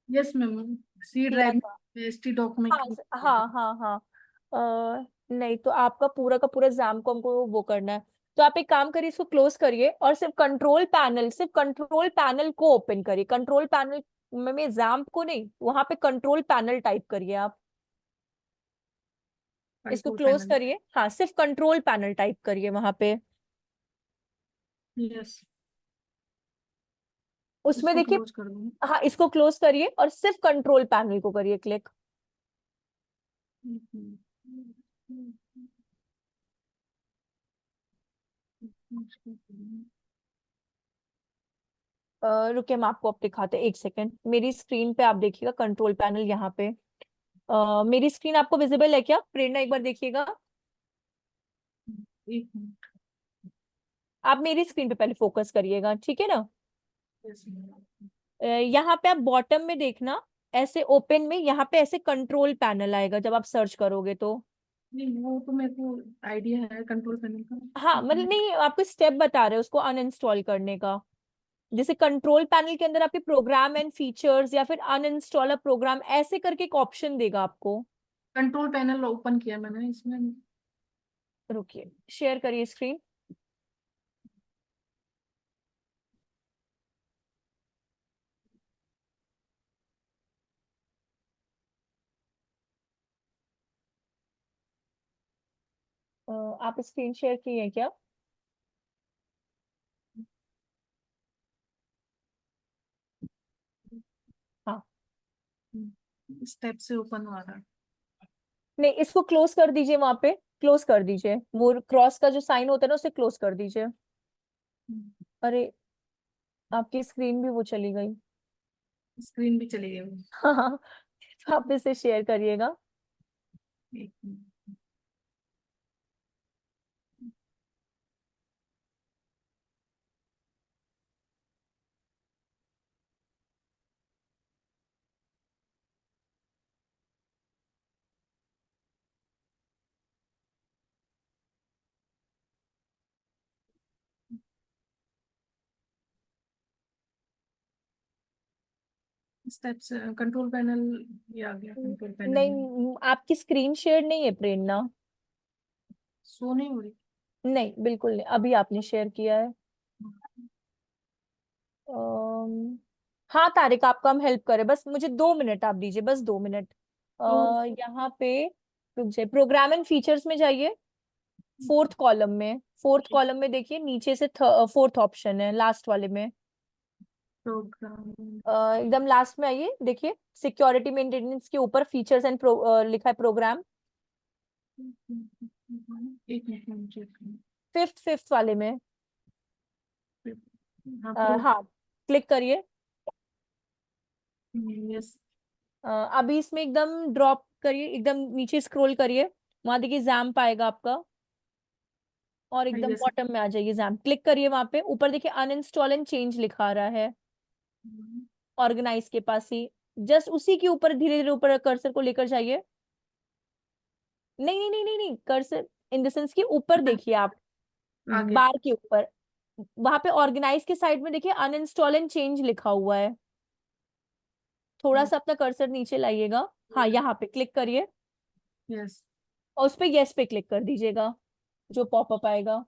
यस मैम, सी किया ड्राइव था। में एसटी डॉक में हाँ हाँ हाँ हाँ। नहीं तो आपका पूरा का पूरा एग्जाम को हमको वो करना है, तो आप एक काम करिए, इसको क्लोज करिए और सिर्फ कंट्रोल पैनल को ओपन करिए। कंट्रोल पैनल में एग्जाम को नहीं, वहां पे कंट्रोल पैनल टाइप करिए आप। इसको कंट्रोल क्लोज पैनल। करिए, हाँ सिर्फ कंट्रोल पैनल टाइप करिए वहां पे। यस, उसमें इसको देखिए, क्लोज कर दूँ? हाँ इसको क्लोज करिए और सिर्फ कंट्रोल पैनल को करिए क्लिक। रुकिए, मैं आपको अब दिखाते हैं, एक सेकेंड। मेरी स्क्रीन पे आप देखिएगा कंट्रोल पैनल यहाँ पे। मेरी स्क्रीन आपको विजिबल है क्या प्रेरणा? एक बार देखिएगा। एक मिनट। आप मेरी स्क्रीन पे पहले फोकस करिएगा, ठीक है ना? Yes ma'am. यहाँ पे आप बॉटम में देखना, ऐसे ओपन में यहाँ पे ऐसे कंट्रोल पैनल आएगा जब आप सर्च करोगे तो। नहीं, वो तो मेरे को आइडिया है कंट्रोल पैनल हाँ का। मतलब नहीं, आपको स्टेप बता रहे हैं उसको अनइंस्टॉल करने का। जैसे कंट्रोल पैनल के अंदर आपके प्रोग्राम एंड फीचर्स या फिर अनइंस्टॉल अ प्रोग्राम ऐसे करके एक ऑप्शन देगा आपको। कंट्रोल पैनल ओपन किया मैंने इसमें। रुकिए, शेयर करिए स्क्रीन। आप स्क्रीन शेयर किए हैं क्या? हाँ। स्टेप से ओपन हो रहा है। नहीं, इसको क्लोज कर दीजिए, वहां पे क्लोज कर दीजिए, वो क्रॉस का जो साइन होता है ना उसे क्लोज कर दीजिए। अरे, आपकी स्क्रीन भी वो चली गई। स्क्रीन भी चली गई। हाँ, तो आप इसे शेयर करिएगा। एक मिनट। स्टेप्स कंट्रोल पैनल, ये आ गया कंट्रोल पैनल में। नहीं, आपकी स्क्रीन शेयर नहीं है प्रेरणा। शो नहीं हो रही। नहीं बिल्कुल नहीं, अभी आपने शेयर किया है। हाँ तारिक, आपका हम हेल्प करें, बस मुझे 2 मिनट आप दीजिए, बस 2 मिनट। तो यहाँ पे रुक जाइए, प्रोग्राम एंड फीचर्स में जाइए, फोर्थ कॉलम में देखिए, नीचे से फोर्थ ऑप्शन है लास्ट वाले में। प्रोग्राम। एकदम लास्ट में आइए, देखिए सिक्योरिटी मेंटेनेंस के ऊपर फीचर्स एंड लिखा है प्रोग्राम। एक मिनट में चेक करूं। फिफ्थ वाले में। हाँ, हाँ, क्लिक करिए। यस। अभी इसमें एकदम ड्रॉप करिए, एकदम नीचे स्क्रॉल करिए, वहां देखिए जैम्प आएगा आपका, और एकदम यस। बॉटम में आ जाइए जैम्प, क्लिक करिए, वहां पे ऊपर देखिए अनइंस्टॉल एंड चेंज लिखा आ रहा है ऑर्गेनाइज के पास ही, जस्ट उसी के ऊपर धीरे धीरे ऊपर कर्सर को लेकर जाइए। नहीं नहीं नहीं नहीं नहीं, कर्सर इन द सेंस के ऊपर देखिए आप, आगे। बार के ऊपर, वहां पे ऑर्गेनाइज के साइड में देखिए अनइंस्टॉल एंड चेंज लिखा हुआ है, थोड़ा सा अपना कर्सर नीचे लाइएगा, हाँ यहाँ पे क्लिक करिए यस। और उस पे यस पे क्लिक कर दीजिएगा, जो पॉपअप आएगा।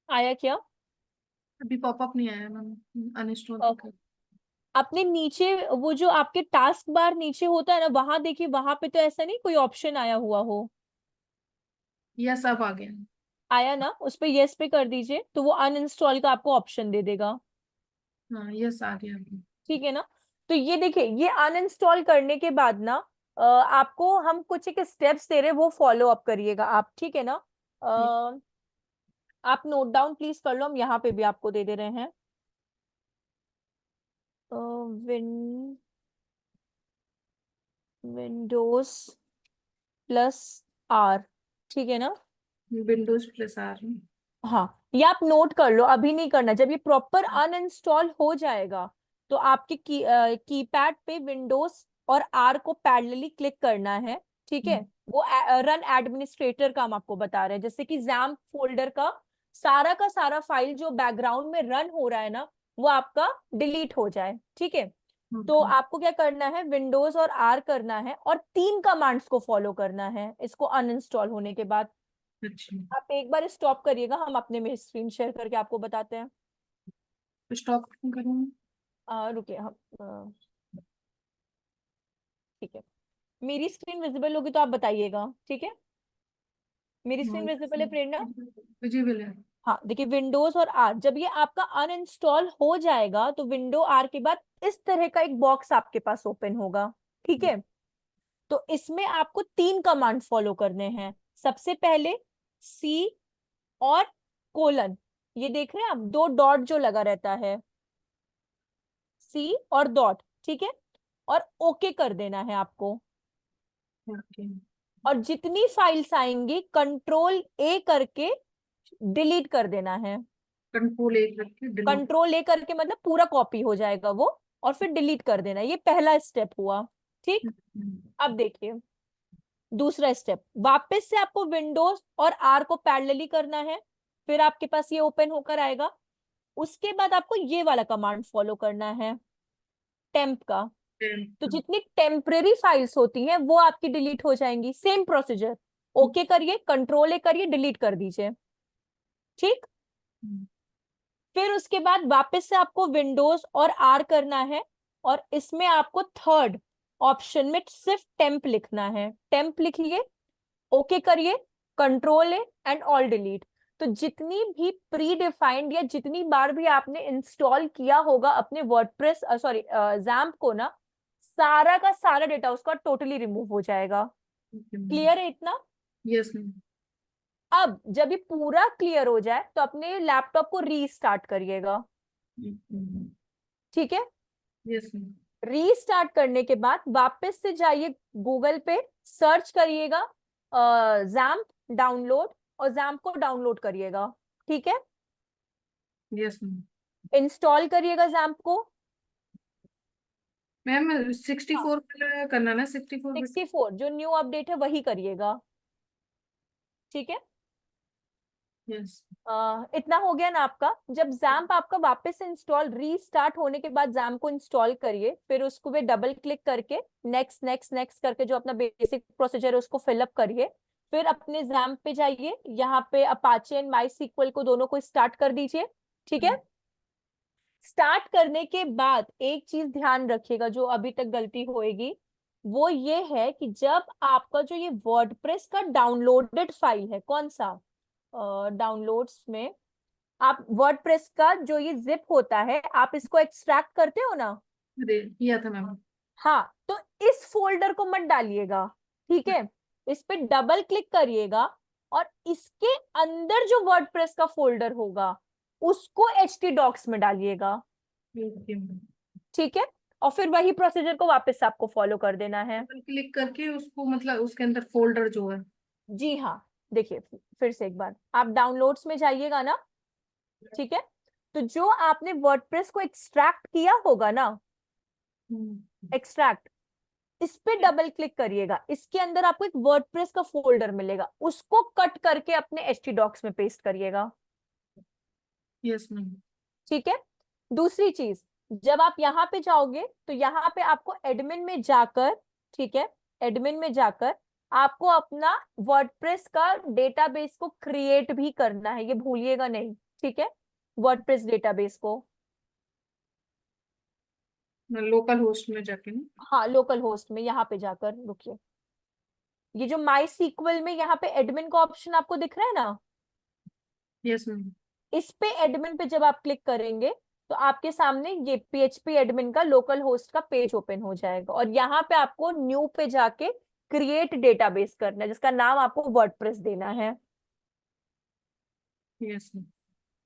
आया क्या? अभी पॉपअप नहीं आया मैम, अनइंस्टॉल अ, कर। अपने नीचे वो जो आपके टास्क बार नीचे होता है ना, वहां देखिए, वहां पे तो ऐसा नहीं कोई ऑप्शन आया हुआ हो। यस, अब आ गया। आया ना, उस पे यस पे कर दीजिए तो वो अनइंस्टॉल का आपको ऑप्शन दे देगा। हाँ यस आ गया अभी। ठीक है ना। तो ये देखिए, ये अनइंस्टॉल करने के बाद ना आपको हम कुछ एक स्टेप्स दे रहे हैं, वो फॉलो अप करिएगा आप, ठीक है ना। आप नोट डाउन प्लीज कर लो, हम यहाँ पे भी आपको दे दे रहे हैं। विंडोज प्लस आर, ठीक है ना। Windows plus R. हाँ, ये आप नोट कर लो, अभी नहीं करना, जब ये प्रॉपर अनइंस्टॉल हो जाएगा तो आपके कीपैड पे विंडोज और आर को पैरेलली क्लिक करना है, ठीक है। वो रन एडमिनिस्ट्रेटर का हम आपको बता रहे हैं, जैसे कि जैम्प फोल्डर का सारा फाइल जो बैकग्राउंड में रन हो रहा है ना, वो आपका डिलीट हो जाए, ठीक है। तो आपको क्या करना है, विंडोज और आर करना है और 3 कमांड्स को फॉलो करना है इसको अनइंस्टॉल होने के बाद। अच्छा आप एक बार स्टॉप करिएगा, हम अपने में स्क्रीन शेयर करके आपको बताते हैं। स्टॉप करूँ? रुकिए, हम ठीक है, मेरी स्क्रीन विजिबल होगी तो आप बताइएगा, ठीक है। मेरी स्क्रीन विजिबल है प्रेरणा? विजिबल है। हाँ, देखिए विंडोज और आर, जब ये आपका अनइंस्टॉल हो जाएगा तो विंडो आर के बाद इस तरह का एक बॉक्स आपके पास ओपन होगा, ठीक है। तो इसमें आपको 3 कमांड फॉलो करने हैं। सबसे पहले सी और कोलन, ये देख रहे हैं आप 2 डॉट जो लगा रहता है, सी और डॉट, ठीक है। और ओके कर देना है आपको। ओके। और जितनी फाइल्स आएंगी कंट्रोल ए करके डिलीट कर देना है। कंट्रोल ए करके डिलीट। कंट्रोल ए करके मतलब पूरा कॉपी हो जाएगा वो, और फिर डिलीट कर देना। ये पहला स्टेप हुआ, ठीक। अब देखिए दूसरा स्टेप, वापस से आपको विंडोज और आर को पैरेलली करना है, फिर आपके पास ये ओपन होकर आएगा। उसके बाद आपको ये वाला कमांड फॉलो करना है, टेम्प का। तो जितनी टेम्परेरी फाइल्स होती हैं वो आपकी डिलीट हो जाएंगी। सेम प्रोसीजर, ओके करिए, कंट्रोल ए करिए, डिलीट कर दीजिए, ठीक। फिर उसके बाद वापस से आपको विंडोज और आर करना है, और इसमें आपको थर्ड ऑप्शन में सिर्फ टेम्प लिखना है। टेम्प लिखिए, ओके करिए, control A and all delete. तो जितनी भी प्री डिफाइंड या जितनी बार भी आपने इंस्टॉल किया होगा अपने वर्डप्रेस जैम्प को ना, सारा का सारा डेटा उसका टोटली रिमूव हो जाएगा। क्लियर है इतना? यस। अब जब ये पूरा क्लियर हो जाए तो अपने लैपटॉप को रीस्टार्ट करिएगा, ठीक है। यस। रीस्टार्ट करने के बाद वापस से जाइए गूगल पे, सर्च करिएगा जैम्प डाउनलोड, और जैम्प को डाउनलोड करिएगा, ठीक है। यस इंस्टॉल करिएगा जैम्प को। मैम 64 करना ना, 64 बिट। 64 जो न्यू अपडेट है वही करिएगा, ठीक है। यस। इतना हो गया ना आपका। जब जैम्प आपका वापस इंस्टॉल रीस्टार्ट होने के बाद जैम्प को इंस्टॉल करिए, फिर उसको भी डबल क्लिक करके नेक्स्ट नेक्स्ट नेक्स्ट करके जो अपना बेसिक प्रोसीजर है उसको फिलअप करिए। फिर अपने जैम्प पे जाइए, यहाँ पे अपाचे एंड माई को दोनों को स्टार्ट कर दीजिए, ठीक है। स्टार्ट करने के बाद एक चीज ध्यान रखिएगा, जो अभी तक गलती होएगी वो ये है कि जब आपका जो ये वर्डप्रेस का डाउनलोडेड फाइल है, कौन सा डाउनलोड्स में आप वर्डप्रेस का जो ये जिप होता है आप इसको एक्सट्रैक्ट करते हो ना, अरे किया था मैम। हाँ, तो इस फोल्डर को मत डालिएगा, ठीक है। इस पे डबल क्लिक करिएगा और इसके अंदर जो वर्डप्रेस का फोल्डर होगा उसको htdocs में डालिएगा, ठीक है। और फिर वही प्रोसीजर को वापस आपको फॉलो कर देना है। क्लिक करके उसको मतलब उसके अंदर फोल्डर जो है। जी हाँ, देखिए फिर से एक बार आप डाउनलोड्स में जाइएगा ना, ठीक है। तो जो आपने वर्डप्रेस को एक्सट्रैक्ट किया होगा ना, एक्सट्रैक्ट, इस पे डबल क्लिक करिएगा। इसके अंदर आपको एक वर्डप्रेस का फोल्डर मिलेगा, उसको कट करके अपने htdocs में पेस्ट करिएगा। Yes ma'am. ठीक है। दूसरी चीज, जब आप यहाँ पे जाओगे तो यहाँ पे आपको एडमिन में जाकर, ठीक है, एडमिन में जाकर आपको अपना वर्डप्रेस का डेटाबेस को क्रिएट भी करना है, ये भूलिएगा नहीं, ठीक है। वर्डप्रेस डेटाबेस को लोकल होस्ट में जाके ना। हाँ, लोकल होस्ट में यहाँ पे जाकर, रुकिए, ये जो माई सीक्वल में यहाँ पे एडमिन का ऑप्शन आपको दिख रहा है ना, यस मैम। इस पे एडमिन पे जब आप क्लिक करेंगे तो आपके सामने ये PHP एडमिन का लोकल होस्ट का पेज ओपन हो जाएगा, और यहाँ पे आपको न्यू पे जाके क्रिएट डेटाबेस करना है, जिसका नाम आपको वर्डप्रेस देना है। Yes ma'am.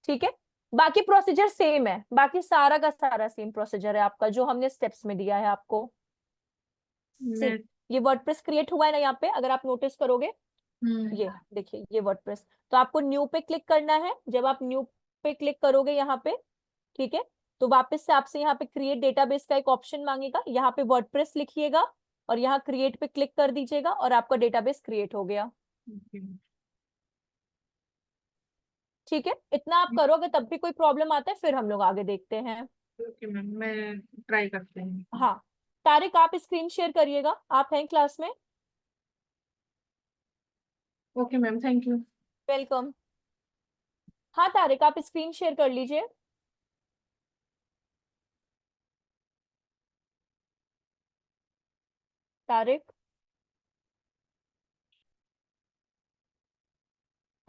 ठीक है, बाकी प्रोसीजर सेम है, बाकी सारा का सारा सेम प्रोसीजर है आपका जो हमने स्टेप्स में दिया है आपको। मैं ये वर्डप्रेस क्रिएट हुआ है ना यहाँ पे, अगर आप नोटिस करोगे, ये देखिए ये वर्डप्रेस। तो आपको न्यू पे क्लिक करना है। जब आप न्यू पे क्लिक करोगे यहाँ पे, ठीक है, तो वापस से आपसे यहाँ पे क्रिएट डेटाबेस का एक ऑप्शन मांगेगा, यहाँ पे वर्डप्रेस लिखिएगा और यहाँ क्रिएट पे क्लिक कर दीजिएगा और आपका डेटाबेस क्रिएट हो गया। ठीक है, इतना आप करोगे, तब भी कोई प्रॉब्लम आता है फिर हम लोग आगे देखते हैं। ओके मैम, मैं ट्राई करते हैं। हाँ, तारिक आप स्क्रीन शेयर करिएगा, आप हैं क्लास में। Okay ma'am, thank you. Welcome. हाँ तारिक, आप स्क्रीन शेयर कर लीजिए। तारिक,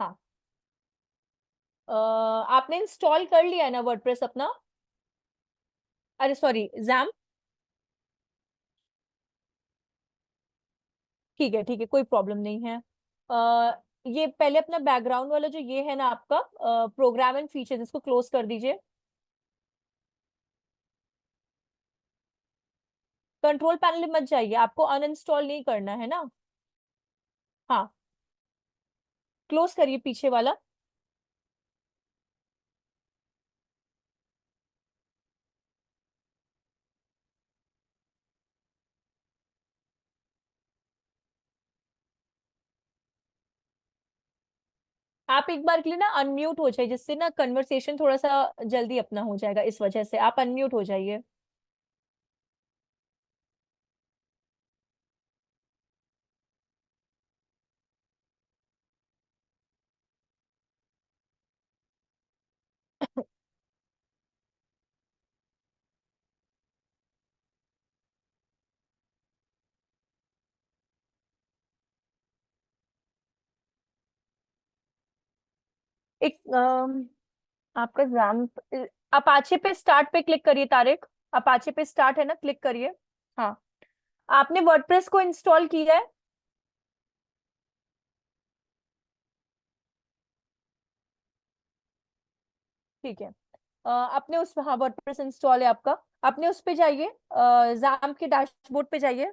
हाँ, आपने इंस्टॉल कर लिया है ना वर्डप्रेस अपना? अरे सॉरी, जैम। ठीक है ठीक है, कोई प्रॉब्लम नहीं है। ये पहले अपना बैकग्राउंड वाला जो ये है ना आपका प्रोग्राम एंड फीचर्स, इसको क्लोज कर दीजिए। कंट्रोल पैनल में मत जाइए, आपको अनइंस्टॉल नहीं करना है ना। हाँ, क्लोज करिए पीछे वाला। आप एक बार के लिए ना अनम्यूट हो जाइए, जिससे ना कन्वर्सेशन थोड़ा सा जल्दी अपना हो जाएगा, इस वजह से आप अनम्यूट हो जाइए। एक आपका एग्जाम अपाचे पे स्टार्ट पे क्लिक करिए तारिक। अपाचे पे स्टार्ट है ना, क्लिक करिए। हाँ, आपने वर्डप्रेस को इंस्टॉल किया है? ठीक है, आपने उस, हाँ वर्डप्रेस इंस्टॉल है आपका। आपने उस पे जाइए, एग्जाम के डैशबोर्ड पे जाइए।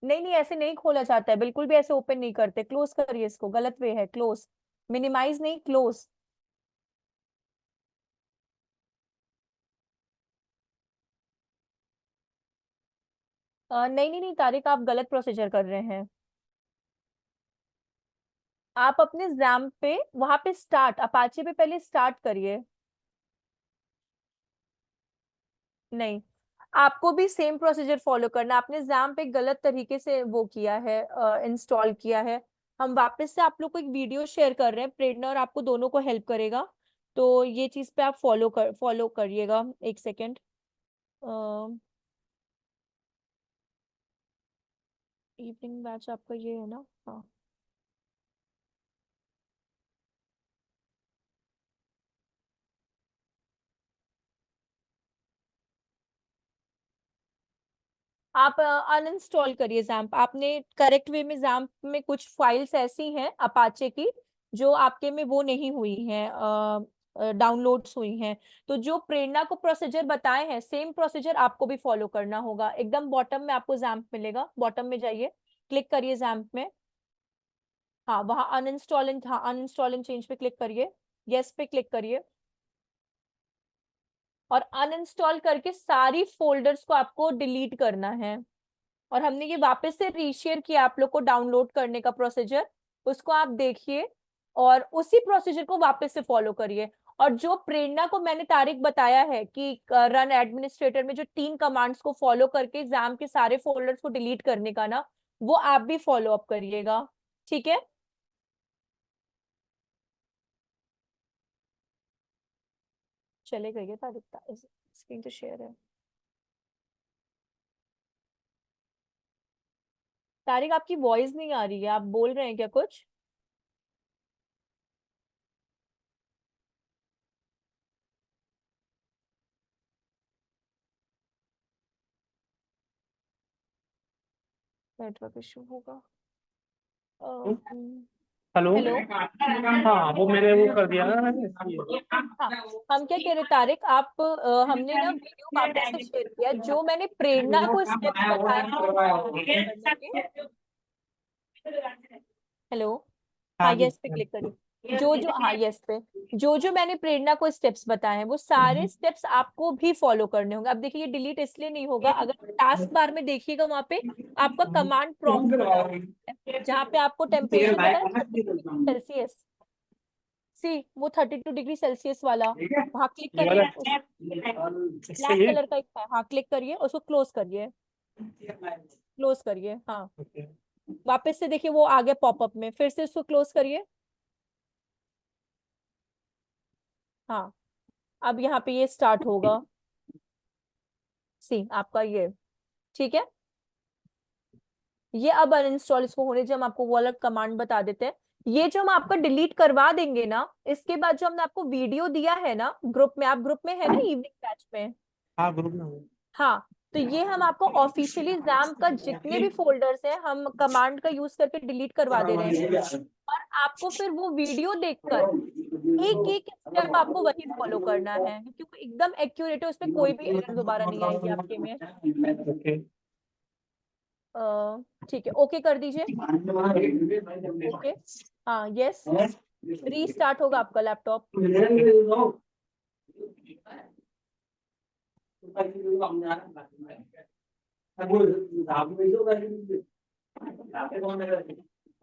नहीं नहीं, ऐसे नहीं खोला जाता है, बिल्कुल भी ऐसे ओपन नहीं करते। क्लोज करिए इसको, गलत वे है, क्लोज, मिनिमाइज नहीं, क्लोज। नहीं नहीं नहीं तारिक, आप गलत प्रोसीजर कर रहे हैं। आप अपने एग्जाम पे वहां पे स्टार्ट, अपाचे पे पहले स्टार्ट करिए। नहीं, आपको भी सेम प्रोसीजर फॉलो करना। आपने एग्जाम पे गलत तरीके से वो किया है, इंस्टॉल किया है। हम वापस से आप लोग को एक वीडियो शेयर कर रहे हैं, प्रेरणा और आपको दोनों को हेल्प करेगा, तो ये चीज पे आप फॉलो करिएगा। एक सेकेंड, इवनिंग बैच आपका ये है ना? हाँ, आप अनइंस्टॉल करिए जैम्प। आपने करेक्ट वे में जैम्प में कुछ फाइल्स ऐसी हैं अपाचे की जो आपके में वो नहीं हुई हैं, डाउनलोड्स हुई हैं। तो जो प्रेरणा को प्रोसीजर बताए हैं, सेम प्रोसीजर आपको भी फॉलो करना होगा। एकदम बॉटम में आपको जैम्प मिलेगा, बॉटम में जाइए, क्लिक करिए जैम्प में। हाँ, वहाँ अनइंस्टॉल एंड, हाँ अनइंस्टॉल एंड चेंज पे क्लिक करिए, यस पे क्लिक करिए, और अनइंस्टॉल करके सारी फोल्डर्स को आपको डिलीट करना है। और हमने ये वापस से रीशेयर किया आप लोग को डाउनलोड करने का प्रोसीजर, उसको आप देखिए और उसी प्रोसीजर को वापस से फॉलो करिए। और जो प्रेरणा को मैंने तारिक बताया है कि रन एडमिनिस्ट्रेटर में जो 3 कमांड्स को फॉलो करके एग्जाम के सारे फोल्डर्स को डिलीट करने का ना, वो आप भी फॉलो अप करिएगा। ठीक है, चले गए तारिक, स्क्रीन तो शेयर है। तारिक, आपकी वॉइस नहीं आ रही है, आप बोल रहे हैं क्या कुछ? नेटवर्क इशू होगा। हेलो। हेलो। हाँ वो मैंने वो कर दिया ना मैंने हाँ, हम क्या कह रहे तारिक, आप हमने ना वीडियो वापस से शेयर किया जो मैंने प्रेरणा को स्टेप्स बताए हैं करने के। हेलो। हाँ, हाँ जी। यस पे क्लिक करिए। हाँ, यस पे जो मैंने प्रेरणा को स्टेप्स बताए हैं वो सारे स्टेप्स आपको भी फॉलो करने होंगे। अब देखिए, ये डिलीट इसलिए नहीं होगा, अगर टास्क बार में देखिएगा वहां पे आपका कमांड प्रॉम्प्ट बना है जहाँ पे आपको टेम्परेचर बना है 32 डिग्री सेल्सियस। सी वो 32 डिग्री सेल्सियस वाला, वहाँ क्लिक ये करिए। वाला ब्लैक कलर का एक है, हाँ क्लिक करिए, उसको क्लोज करिए, क्लोज करिए। हाँ, ओके। वापस से देखिए वो आ गया पॉपअप में, फिर से उसको क्लोज करिए। हाँ, अब यहाँ पे ये स्टार्ट होगा। सी आपका ये ठीक है। ये अब अनइंस्टॉल इसको होने जो हम आपको वो अलग कमांड बता देते हैं। ये जो हम आपका डिलीट करवा देंगे ना, इसके बाद जो हमने आपको वीडियो दिया है ना ग्रुप में, आप ग्रुप में है ना इवनिंग बैच में? हाँ ग्रुप में हूँ। हाँ, तो ये हम आपको ऑफिशियली एग्जाम का जितने भी फोल्डर्स हैं हम कमांड का यूज करके डिलीट करवा दे रहे हैं, और आपको फिर वो वीडियो देखकर एक एक स्टेप आपको वही फॉलो करना है, क्योंकि एकदम एक्यूरेट है, उसमें कोई भी एरर दोबारा नहीं आएगी आपके में। ओके। ठीक है, ओके कर दीजिए। ओके, हाँ यस, रीस्टार्ट होगा आपका लैपटॉप।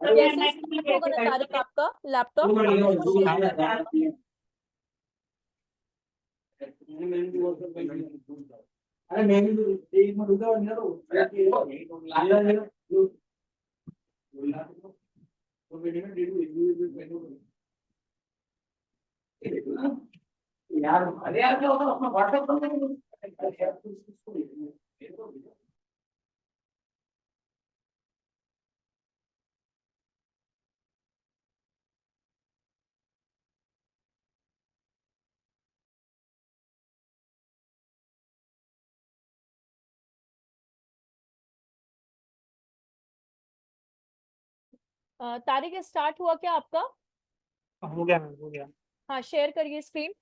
जैसे स्टार्ट होगा ना तारिक आपका लैपटॉप, आप उसको शेयर कर दीजिएगा। तारिक स्टार्ट हुआ क्या आपका? हो गया मैम, हो गया। हाँ, शेयर करिए स्क्रीन।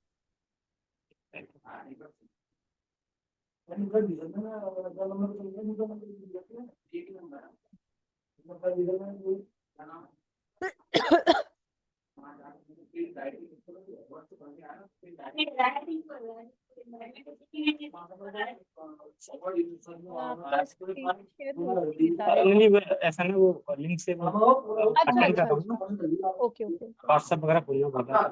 आपका स्क्रीन शेयर हो रही है तारिक। नहीं वो ऐसा ना, वो लिंक से अच्छा अटेंड कर अच्छा रहा हूँ ना, अच्छा, ओके ओके। व्हाट्सएप वगैरह खोलना पड़ता है।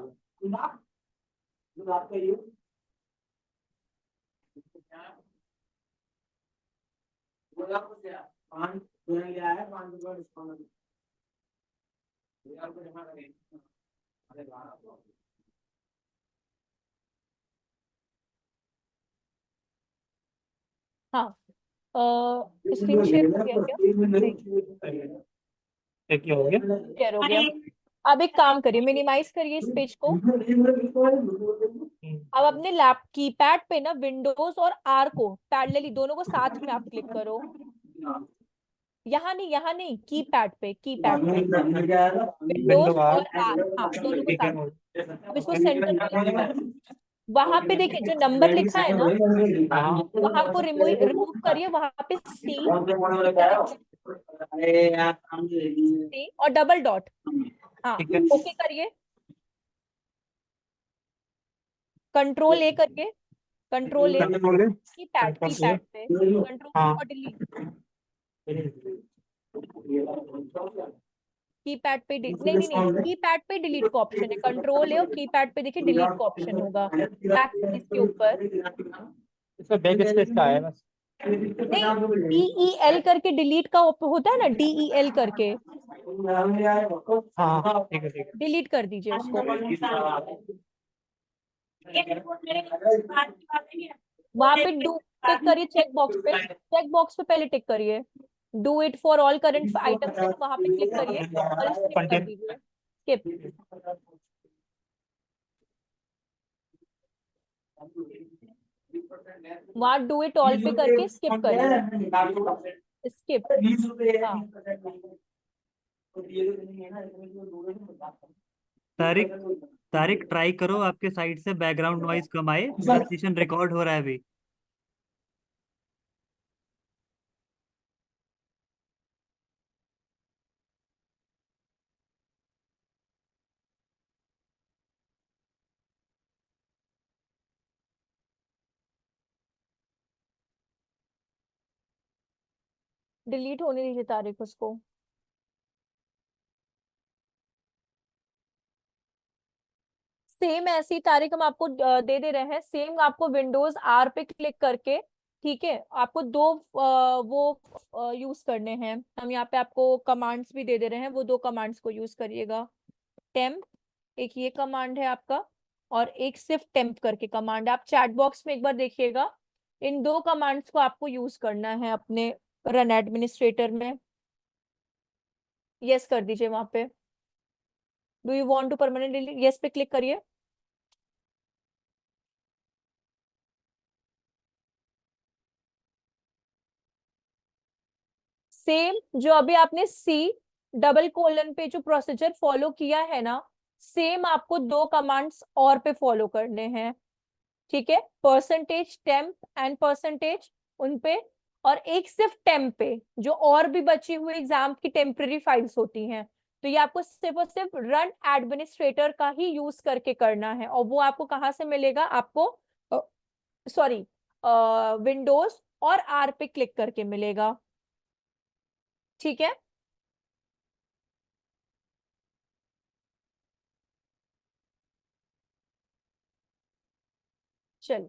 हाँ, स्क्रीन शेयर हो गया क्या? नहीं, एक हो गया। शेयर हो गया। अब एक काम करिए, मिनिमाइज करिए इस पेज को। अब अपने लैप कीपैड पे ना विंडोज और आर को पैरेलली दोनों को साथ में आप क्लिक करो। यहाँ नहीं, कीपैड पे विंडोज और आर, हाँ दोनों को साथ। अब इसको सेंटर में लीजिए। वहां पे देखिए जो नंबर लिखा है ना, वहां को रिमूव करिए, वहां पे सी और डबल डॉट, हाँ ओके करिए। कंट्रोल ए करिए, कंट्रोल ए, कीपैड पे कंट्रोल और डिलीट। कीपैड पे नहीं, कीपैड पे डिलीट का ऑप्शन है, कंट्रोल है और कीपैड पे देखिए डिलीट का ऑप्शन होगा बैक इसके ऊपर। इसमें बैक स्पेस का है बस। नहीं, DEL करके डिलीट का होता है ना, DEL करके। हाँ ठीक है। डिलीट कर दीजिए उसको। वहां पे डू टिक करिए, चेक बॉक्स पे पहले टिक करिए। Do it for all current items है, वहां पे क्लिक करिए और स्किप कर दीजिए, स्किप। वहां डू इट ऑल पे करके स्किप करिए। स्किप। हाँ तारिक तारिक ट्राई करो आपके साइड से बैकग्राउंड नॉइज कम आए, सेशन रिकॉर्ड हो रहा है अभी। डिलीट होने दीजिए तारिक उसको। सेम ऐसी तारीख हम आपको दे दे रहे हैं। सेम आपको विंडोज आर पे क्लिक करके, ठीक है, आपको दो वो यूज करने हैं। हम यहाँ पे आपको कमांड्स भी दे दे रहे हैं, वो दो कमांड्स को यूज करिएगा। टेम्प, एक ये कमांड है आपका, और एक सिर्फ टेम्प करके कमांड है। आप चैट बॉक्स में एक बार देखिएगा। इन दो कमांड्स को आपको यूज करना है अपने रन एडमिनिस्ट्रेटर में। यस कर दीजिए वहां पे। Do you want to permanently, yes पे क्लिक करिए। सेम जो अभी आपने सी डबल कोलन पे जो प्रोसीजर फॉलो किया है ना, सेम आपको दो कमांड्स और पे फॉलो करने हैं, ठीक है। परसेंटेज टेम्प एंड परसेंटेज उन पे, और एक सिर्फ टेम्प पे, जो और भी बची हुई एग्जाम की टेम्पररी फाइल्स होती हैं। तो ये आपको सिर्फ और सिर्फ रन एडमिनिस्ट्रेटर का ही यूज करके करना है, और वो आपको कहाँ से मिलेगा? आपको सॉरी, विंडोज और आर पे क्लिक करके मिलेगा, ठीक है। चलो,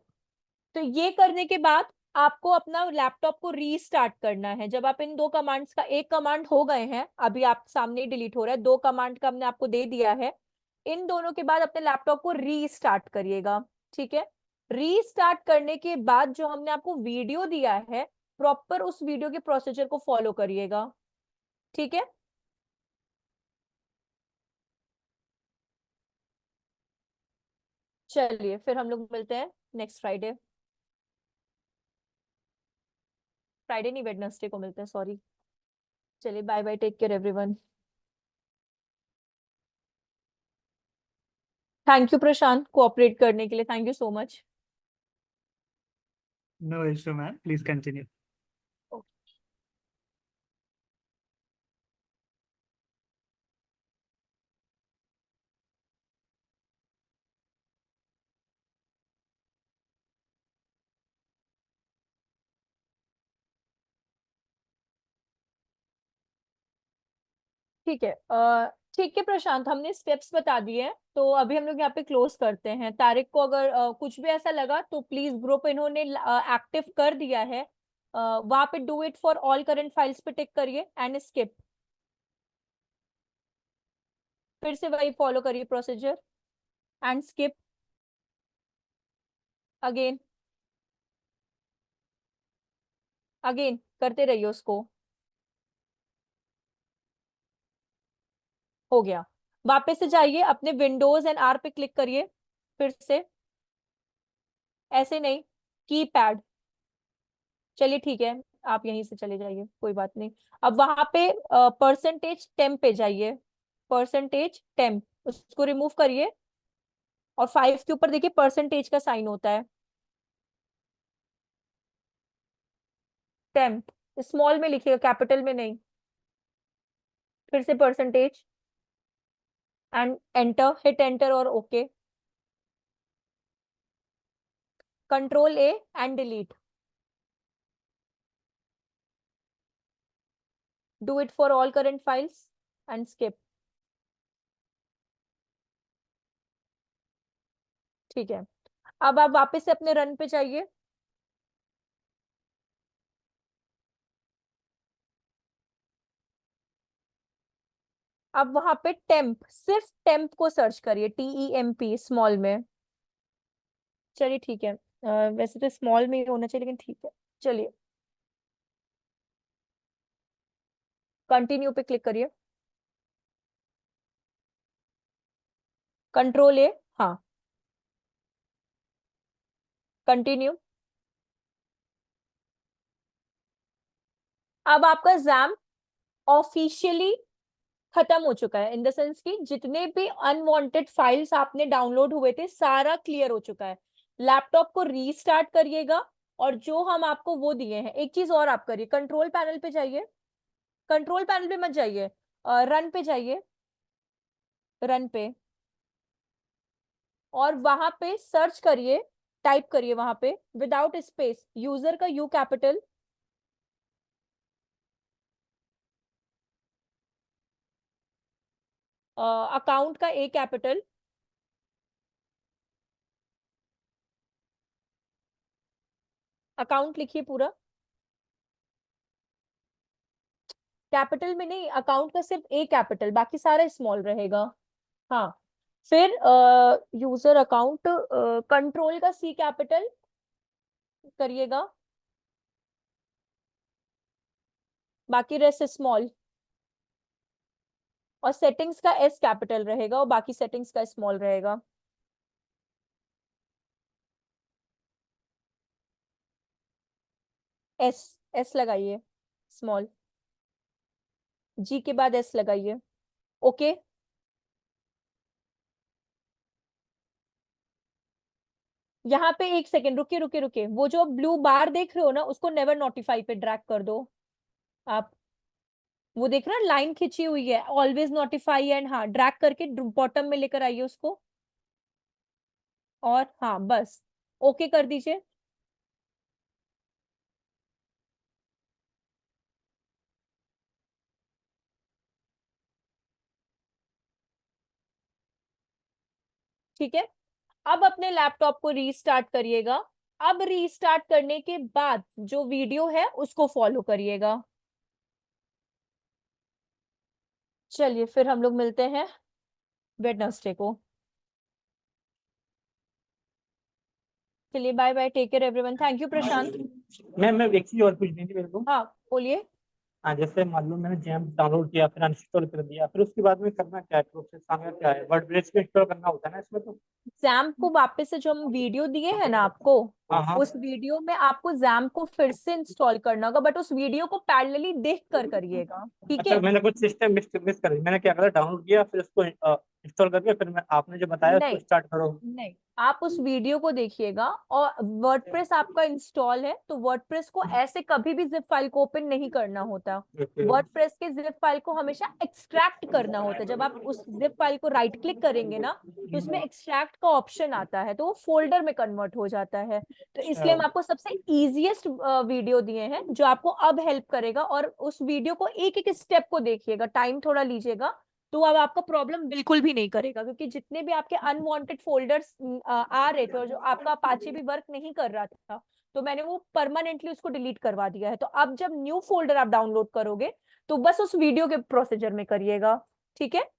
तो ये करने के बाद आपको अपना लैपटॉप को रीस्टार्ट करना है। जब आप इन दो कमांड्स का, एक कमांड हो गए हैं अभी आप सामने डिलीट हो रहा है, दो कमांड का हमने आपको दे दिया है। इन दोनों के बाद अपने लैपटॉप को रीस्टार्ट करिएगा, ठीक है। रीस्टार्ट करने के बाद जो हमने आपको वीडियो दिया है, प्रॉपर उस वीडियो के प्रोसीजर को फॉलो करिएगा, ठीक है। चलिए फिर हम लोग मिलते हैं नेक्स्ट फ्राइडे। फ्राइडे नहीं, वेडनेसडे को मिलते हैं, सॉरी। चलिए bye bye, take care everyone. Thank you Prashant, cooperate करने के लिए, thank you so much. No issue ma'am, please continue. ठीक है, ठीक है प्रशांत, हमने स्टेप्स बता दिए हैं, तो अभी हम लोग यहाँ पे क्लोज करते हैं। तारिक को अगर कुछ भी ऐसा लगा तो प्लीज, ग्रुप इन्होंने एक्टिव कर दिया है, वहां पे do it for all current files पे टिक करिए एंड स्किप। फिर से वही फॉलो करिए procedure and skip again, again करते रहिए उसको। हो गया। वापस से जाइए, अपने विंडोज एंड आर पे क्लिक करिए फिर से, ऐसे नहीं, कीपैड। चलिए ठीक है, आप यहीं से चले जाइए, कोई बात नहीं। अब वहां पे परसेंटेज टेम्प पे जाइए, परसेंटेज टेम्प उसको रिमूव करिए, और 5 के ऊपर देखिए परसेंटेज का साइन होता है, टेम्प स्मॉल में लिखिएगा, कैपिटल में नहीं। फिर से percentage and enter, hit enter और okay. Control A and delete. Do it for all current files and skip, ठीक है। अब आप वापस से अपने रन पे जाइए। अब वहां पे टेम्प, सिर्फ टेम्प को सर्च करिए, TEMP स्मॉल में। चलिए ठीक है, वैसे तो स्मॉल में ही होना चाहिए, लेकिन ठीक है। चलिए कंटिन्यू पे क्लिक करिए, कंट्रोल ए, हाँ, कंटिन्यू, अब आपका एग्जाम ऑफिशियली खत्म हो चुका है, इन द सेंस कि जितने भी अनवांटेड फाइल्स आपने डाउनलोड हुए थे सारा क्लियर हो चुका है। लैपटॉप को रीस्टार्ट करिएगा और जो हम आपको वो दिए हैं, एक चीज और आप करिए, कंट्रोल पैनल पे जाइए, कंट्रोल पैनल पे मत जाइए, रन पे जाइए, रन पे, और वहां पे सर्च करिए, टाइप करिए वहां पे विदाउट स्पेस यूजर का यू कैपिटल, अकाउंट का ए कैपिटल, अकाउंट लिखिए पूरा, कैपिटल में नहीं, अकाउंट का सिर्फ ए कैपिटल, बाकी सारा स्मॉल रहेगा। हाँ, फिर यूजर अकाउंट, कंट्रोल का सी कैपिटल करिएगा, बाकी रेस्ट स्मॉल, और सेटिंग्स का एस कैपिटल रहेगा और बाकी सेटिंग्स का स्मॉल रहेगा। एस, एस लगाइए स्मॉल, जी के बाद एस लगाइए, ओके। यहाँ पे एक सेकेंड रुकिए रुकिए रुकिए, वो जो ब्लू बार देख रहे हो ना, उसको नेवर नोटिफाई पे ड्रैग कर दो आप, वो देख रहे हो लाइन खिंची हुई है, ऑलवेज नोटिफाई एंड, हाँ ड्रैग करके बॉटम में लेकर आइए उसको, और हाँ बस ओके कर दीजिए। ठीक है, अब अपने लैपटॉप को रीस्टार्ट करिएगा। अब रीस्टार्ट करने के बाद जो वीडियो है उसको फॉलो करिएगा। चलिए फिर हम लोग मिलते हैं वेडनेसडे को। चलिए bye bye, take care everyone, thank you Prashant. Ma'am एक चीज और पूछनी थी मेरे को। हाँ बोलिए। हाँ, जैसे मान लो मैंने जैम डाउनलोड किया, फिर अनइंस्टॉल कर दिया, फिर उसके बाद में करना क्या है, प्रोसेस आगे क्या है? वर्डप्रेस को इंस्टॉल करना होता है ना इसमें तो? जैम्प को वापस से जो हम वीडियो दिए हैं ना आपको, हाँ उस वीडियो में आपको जैम्प को फिर से इंस्टॉल करना होगा, बट उस वीडियो को पैरेलली देख कर करिएगा, ठीक अच्छा, है। मैंने कुछ सिस्टम मिस कर दी। मैंने क्या करा, डाउनलोड किया, फिर उसको इंस्टॉल करके, फिर मैं आपने जो बताया उसको नहीं स्टार्ट करो। नहीं, आप उस वीडियो को देखिएगा, और वर्डप्रेस आपका इंस्टॉल है तो वर्डप्रेस को ऐसे कभी भी जिप फाइल को ओपन नहीं करना होता। वर्डप्रेस के जिप फाइल को हमेशा एक्सट्रैक्ट करना होता है। जब आप उस जिप फाइल को राइट क्लिक करेंगे ना, तो उसमें एक्सट्रैक्ट का ऑप्शन आता है, तो वो फोल्डर में कन्वर्ट हो जाता है। तो इसलिए हम आपको सबसे इजीएस्ट वीडियो दिए हैं जो आपको अब हेल्प करेगा, और उस वीडियो को एक एक स्टेप को देखिएगा, टाइम थोड़ा लीजिएगा, तो अब आपका प्रॉब्लम बिल्कुल भी नहीं करेगा, क्योंकि जितने भी आपके अनवांटेड फोल्डर्स आ रहे थे और जो आपका अपाचे भी वर्क नहीं कर रहा था, तो मैंने वो परमानेंटली उसको डिलीट करवा दिया है। तो अब जब न्यू फोल्डर आप डाउनलोड करोगे तो बस उस वीडियो के प्रोसीजर में करिएगा, ठीक है।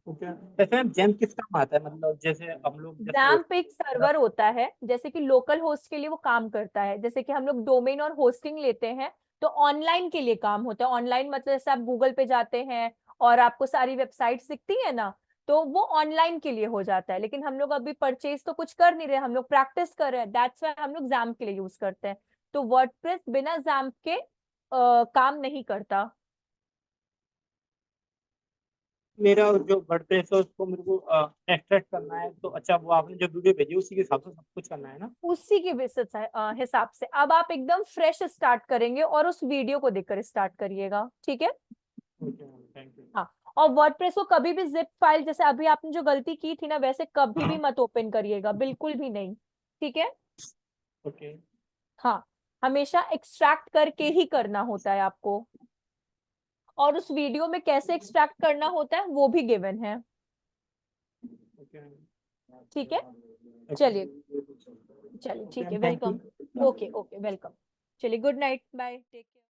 जैसे जैम किस काम आता है, मतलब जैसे हम लोग जैम्प एक सर्वर होता है, जैसे कि लोकल होस्ट के लिए वो काम करता है, जैसे कि हम लोग डोमेन और होस्टिंग लेते हैं तो ऑनलाइन के लिए काम होता है। ऑनलाइन मतलब जैसे आप गूगल पे जाते हैं और आपको सारी वेबसाइट्स दिखती है ना, तो वो ऑनलाइन के लिए हो जाता है। लेकिन हम लोग अभी परचेज तो कुछ कर नहीं रहे, हम लोग प्रैक्टिस कर रहे हैं, दैट्स व्हाई हम लोग जैम्प के लिए यूज करते हैं। तो वर्डप्रेस बिना जैम्प के काम नहीं करता। मेरा जो वर्डप्रेस है उसको मेरे को एक्सट्रैक्ट करना है, तो अच्छा वो आपने जो वीडियो भेजी उसी के हिसाब से सब कुछ करना है ना? उसी के बेसिस हिसाब से अब आप एकदम फ्रेश स्टार्ट करेंगे और उस वीडियो को देखकर स्टार्ट करिएगा, ठीक है। Thank you. हाँ, और वर्डप्रेस को कभी भी जिप फाइल, जैसे अभी आपने जो गलती की थी ना, वैसे कभी भी मत ओपन करिएगा, बिल्कुल भी नहीं, ठीक है। ओके। हाँ, हमेशा एक्सट्रैक्ट करके ही करना होता है आपको, और उस वीडियो में कैसे एक्सट्रैक्ट करना होता है वो भी गिवन है, ठीक है। चलिए चलिए ठीक है, वेलकम। Okay okay, welcome. चलिए good night, bye, take care.